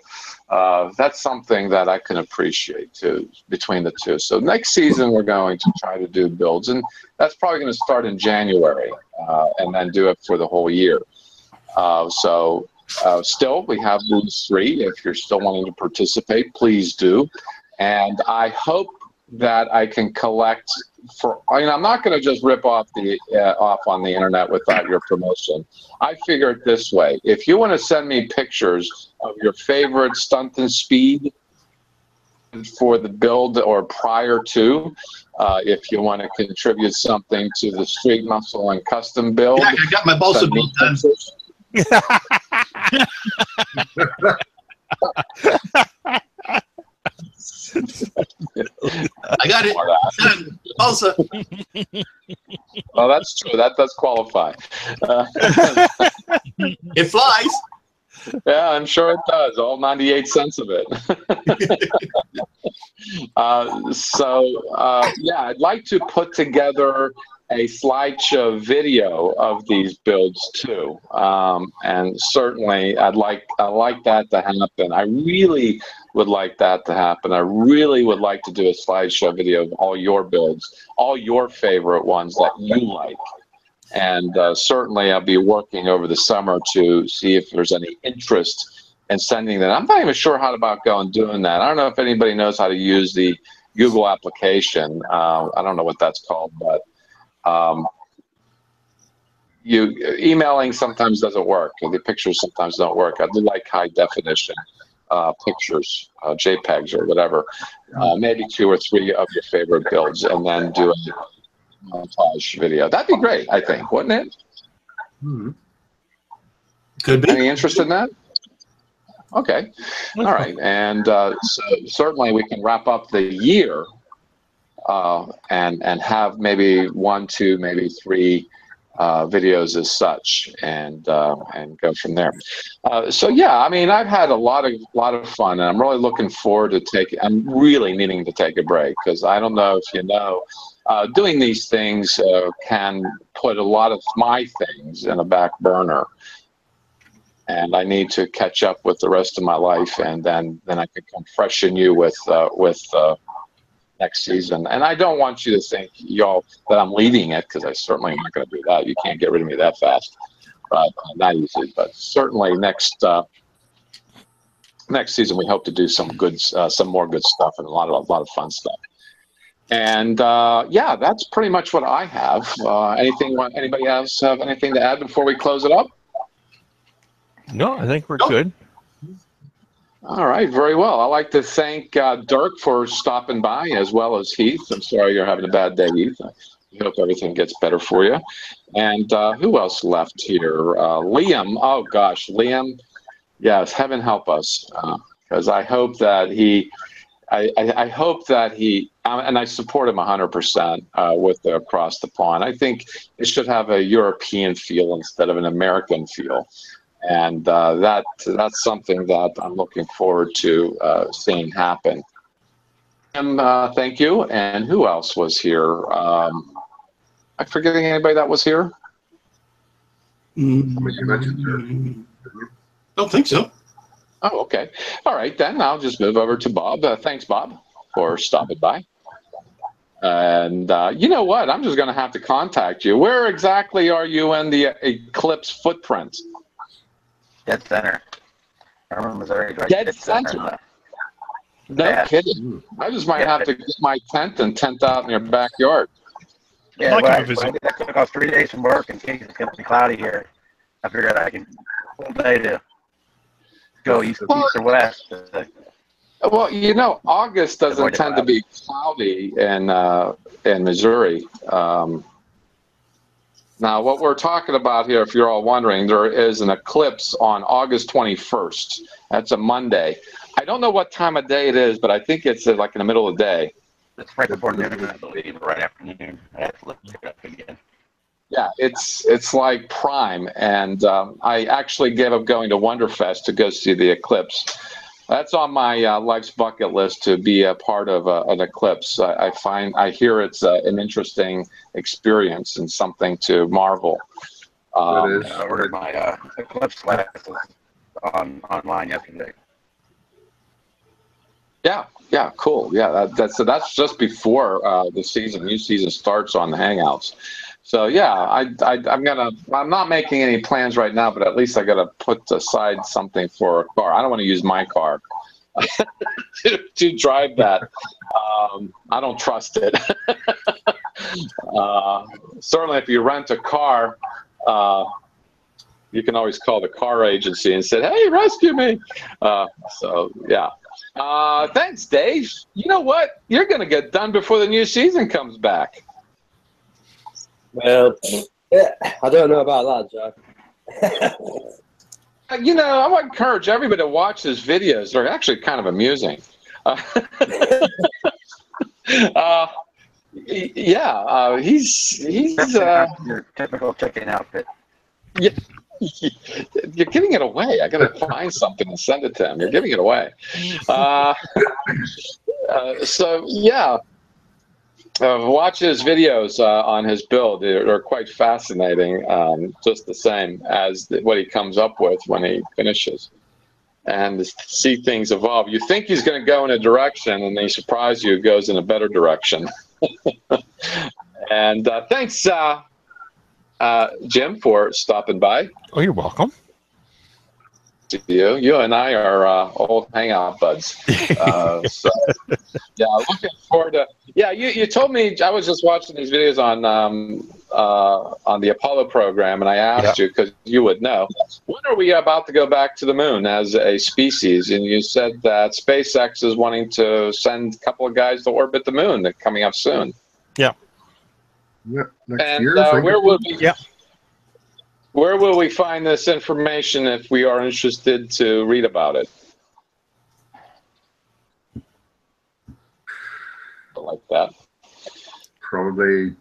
That's something that I can appreciate too, between the two. So next season we're going to try to do builds, and that's probably going to start in January, and then do it for the whole year. Still, we have these three. If you're still wanting to participate, please do. And I hope that I can collect I'm not going to just rip off on the internet without your promotion. I figure it this way: if you want to send me pictures of your favorite stunt and speed for the build or prior to. If you want to contribute something to the Street Muscle and Custom build. Yeah, I got my balsa build done. I got it done. Balsa. Well, that's true. That does qualify. It flies. Yeah, I'm sure it does. All 98 cents of it. Yeah, I'd like to put together a slideshow video of these builds too, and certainly I like that to happen. I really would like that to happen. I really would like to do a slideshow video of all your builds, all your favorite ones that you like. And certainly I'll be working over the summer to see if there's any interest in sending that. I'm not even sure how about going doing that. I don't know if anybody knows how to use the Google application. I don't know what that's called, but emailing sometimes doesn't work. The pictures sometimes don't work. I do like high definition pictures, JPEGs or whatever. Maybe 2 or 3 of your favorite builds, and then do a montage video. That'd be great, I think, wouldn't it? Could be. Any interest in that? Okay. All right. And so certainly we can wrap up the year and have maybe 1, 2, maybe 3 videos as such, and go from there. So yeah, I mean, I've had a lot of fun, and I'm really looking forward to I'm really needing to take a break, because I don't know if you know, doing these things can put a lot of my things in a back burner, and I need to catch up with the rest of my life, and then I can come freshen you with next season. And I don't want you to think, y'all, that I'm leading it, because I certainly am not going to do that. You can't get rid of me that fast, but not easy. But certainly next season we hope to do some more good stuff, and a lot of fun stuff. And yeah, that's pretty much what I have. Anybody else have anything to add before we close it up? No, I think we're good. All right, very well. I'd like to thank Dirk for stopping by, as well as Heath. I'm sorry you're having a bad day, Heath. I hope everything gets better for you. And who else left here? Liam. Oh, gosh, Liam. Yes, heaven help us, because I hope that I hope that he, and I support him 100% with the Across the Pond. I think it should have a European feel instead of an American feel. And that's something that I'm looking forward to seeing happen. Thank you. And who else was here? Am I forgetting anybody that was here? Don't think so. Oh, okay. All right, then I'll just move over to Bob. Thanks, Bob, for stopping by. And you know what? I'm just going to have to contact you. Where exactly are you in the eclipse footprint? Dead center. Herman, Missouri. Right Dead center? No kidding. I just might have to get my tent and tent out in your backyard. Yeah, I took off 3 days from work in case it's going to be cloudy here. I figured I can whole day to go east or west. Well, you know, August doesn't tend to be cloudy in Missouri. Now, what we're talking about here, if you're all wondering, there is an eclipse on August 21st. That's a Monday. I don't know what time of day it is, but I think it's like in the middle of the day. It's right before noon, I believe, right afternoon. I have to look it up again. Yeah, it's like prime, and I actually gave up going to Wonderfest to go see the eclipse. That's on my life's bucket list, to be a part of an eclipse. I hear it's an interesting experience and something to marvel. I ordered my eclipse glasses online yesterday. Yeah, cool. Yeah, that's just before the new season starts on the Hangouts. So yeah, I'm not making any plans right now, but at least I gotta put aside something for a car. I don't want to use my car to drive that. I don't trust it. Certainly, if you rent a car, you can always call the car agency and say, "Hey, rescue me!" So yeah. Thanks, Dave. You know what? You're going to get done before the new season comes back. Well, yeah, I don't know about that, Jack. You know, I would encourage everybody to watch his videos. They're actually kind of amusing. Yeah, he's your typical chicken outfit. Yeah, you're giving it away. I got to find something and send it to him. You're giving it away. So yeah, watch his videos on his build. They're quite fascinating, just the same as what he comes up with when he finishes. And to see things evolve. You think he's going to go in a direction, and they surprise you, it goes in a better direction. And thanks, Jim, for stopping by. Oh, you're welcome. You and I are old Hangout buds. So, yeah, looking forward to. Yeah, you told me. I was just watching these videos on the Apollo program, and I asked you because you would know. When are we about to go back to the moon as a species? And you said that SpaceX is wanting to send a couple of guys to orbit the moon. They're coming up soon. Yeah. Yeah. Next And year. where will we? Yeah. Where will we find this information if we are interested to read about it? Like that. Probably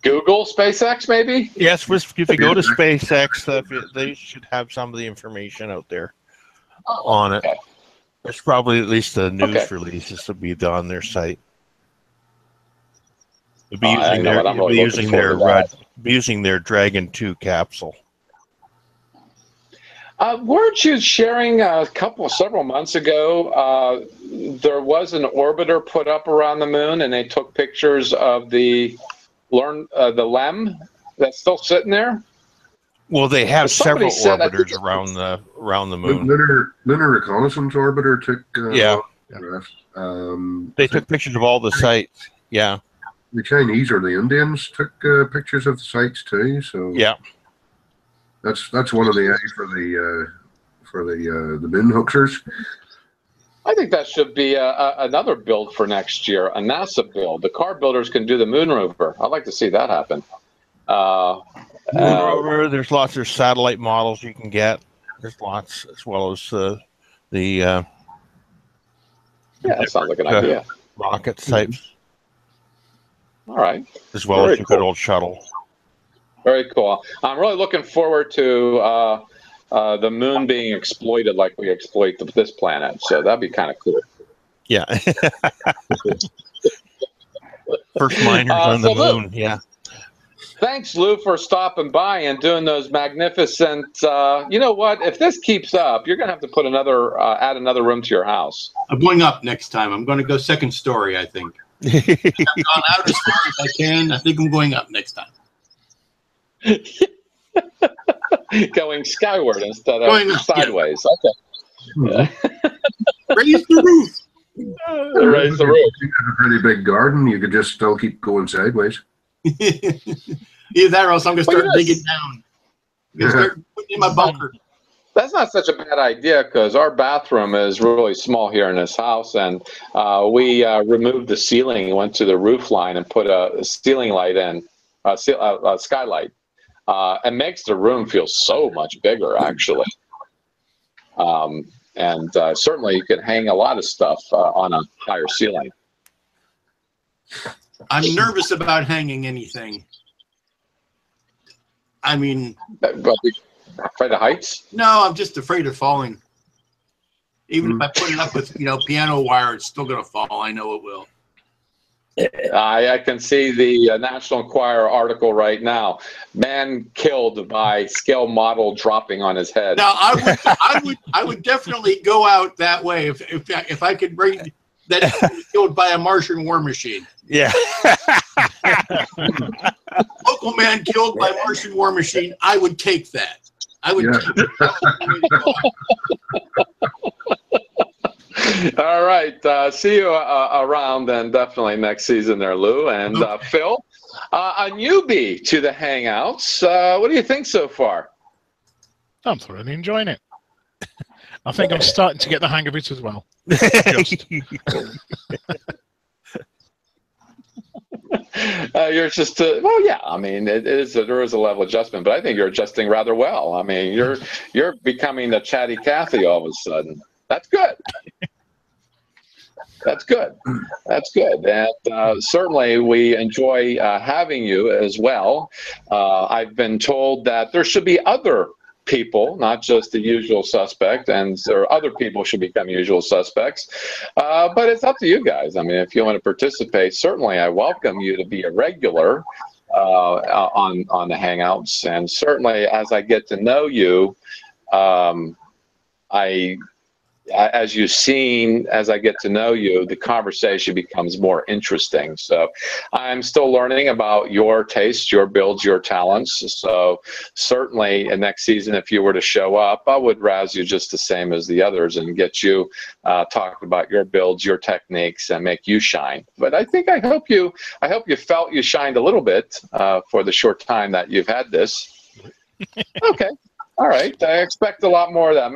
Google SpaceX, maybe? Yes, if you go to SpaceX, they should have some of the information out there on it. Okay. There's probably at least the news releases to be done on their site. They'll be using their Dragon 2 capsule. Weren't you sharing several months ago? There was an orbiter put up around the moon, and they took pictures of the LEM that's still sitting there. Well, they have several orbiters around the moon. Lunar Reconnaissance Orbiter took. They took pictures of all the sites. Yeah. The Chinese or the Indians took pictures of the sites too. So yeah, that's one of the aims for the moon hoaxers. I think that should be another build for next year, a NASA build. The car builders can do the moon rover. I'd like to see that happen. Moon rover. There's lots of satellite models you can get. There's lots, as well as yeah, that sounds like an idea. Rocket types. All right. As well as a good old shuttle. Very cool. I'm really looking forward to the moon being exploited like we exploit this planet. So that'd be kind of cool. Yeah. First miners on the moon. Yeah. Thanks, Lou, for stopping by and doing those magnificent. You know what? If this keeps up, you're going to have to put add another room to your house. I'm going up next time. I'm going to go second story, I think. I've gone out as far as I can. I think I'm going up next time. Going skyward instead of sideways. Yeah. Okay. Raise the roof. Raise the roof. You have a pretty big garden. You could just still keep going sideways. Either that or else I'm going to start digging down. I'm going to start putting in my bunker. That's not such a bad idea because our bathroom is really small here in this house, and we removed the ceiling and went to the roof line and put a ceiling light in, a skylight. It makes the room feel so much bigger, actually. And certainly you can hang a lot of stuff on a higher ceiling. I'm nervous about hanging anything. I mean... Afraid of heights? No, I'm just afraid of falling. Even if I put it up with, piano wire, it's still going to fall. I know it will. I can see the National Enquirer article right now. Man killed by scale model dropping on his head. Now, I would definitely go out that way if I could bring that killed by a Martian war machine. Yeah. Local man killed by Martian war machine. I would take that. I would. All right. See you around then, definitely next season there, Lou. And Phil, a newbie to the Hangouts. What do you think so far? I'm thoroughly enjoying it. I think I'm starting to get the hang of it as well. Just. You're just well, yeah. I mean, there is a level of adjustment, but I think you're adjusting rather well. I mean, you're becoming the chatty Cathy all of a sudden. That's good. That's good. That's good. And certainly we enjoy having you as well. I've been told that there should be other people, not just the usual suspect, and there other people should become usual suspects. But it's up to you guys. I mean, if you want to participate, certainly I welcome you to be a regular on the Hangouts. And certainly as I get to know you, as you've seen, as I get to know you, the conversation becomes more interesting. So I'm still learning about your tastes, your builds, your talents. So certainly next season, if you were to show up, I would razz you just the same as the others and get you talking about your builds, your techniques, and make you shine. But I hope you felt you shined a little bit for the short time that you've had this. Okay. All right, I expect a lot more of that. I'm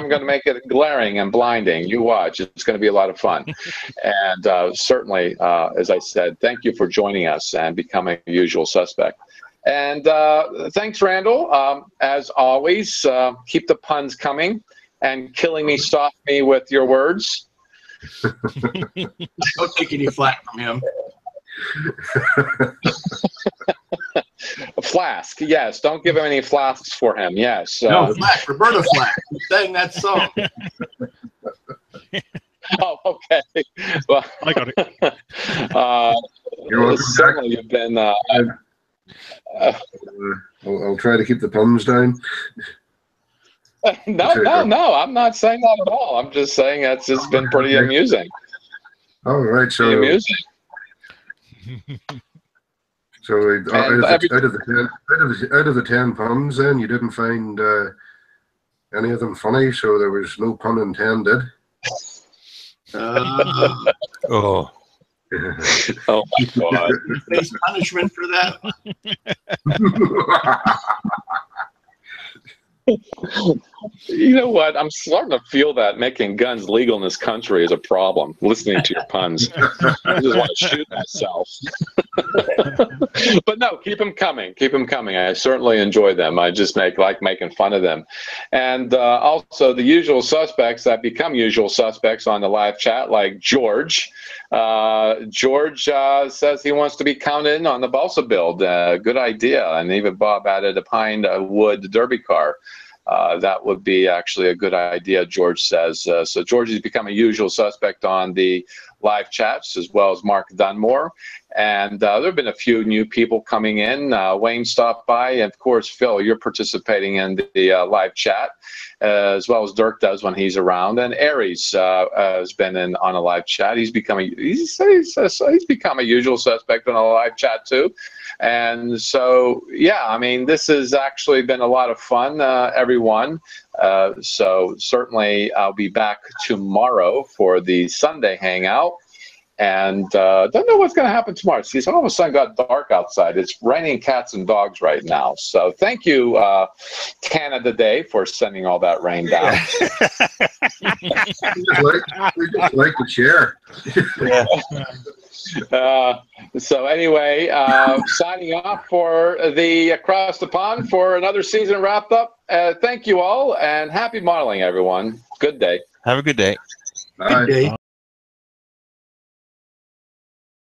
going to make it glaring and blinding. You watch. It's going to be a lot of fun. And certainly, as I said, thank you for joining us and becoming a usual suspect. And thanks, Randall. As always, keep the puns coming and killing me softly with your words. Don't take any flack from him. Flask, yes. Don't give him any flasks for him. Yes. No, Flack, Roberta Flack. He sang that song. Oh, okay. Well, I got it. You're welcome, certainly, you've been. I'll try to keep the puns down. No. I'm not saying that at all. I'm just saying it's just been pretty amusing. All right, so. Pretty amusing. So out of the 10 puns, then you didn't find any of them funny, so there was no pun intended. Oh. Oh my God! Face punishment for that. You know what? I'm starting to feel that making guns legal in this country is a problem. Listening to your puns, I just want to shoot myself. But no, keep them coming. Keep them coming. I certainly enjoy them. I just like making fun of them. And also the usual suspects that become usual suspects on the live chat, like George. George says he wants to be counted in on the balsa build. Good idea. And even Bob added a pine wood derby car. That would be actually a good idea, George says. So George has become a usual suspect on the live chats, as well as Mark Dunmore. And there have been a few new people coming in. Wayne stopped by. And of course, Phil, you're participating in the live chat, as well as Dirk does when he's around. And Aries has been in on a live chat. He's become a usual suspect on a live chat too. And so, yeah, I mean, this has actually been a lot of fun, everyone. So certainly I'll be back tomorrow for the Sunday Hangout. And don't know what's going to happen tomorrow. See, all of a sudden got dark outside. It's raining cats and dogs right now. So thank you, Canada Day, for sending all that rain down. We just like the chair. Yeah. So anyway, signing off for the Across the Pond for another season wrapped up. Thank you all, and happy modeling, everyone. Good day. Have a good day. Bye. Good day.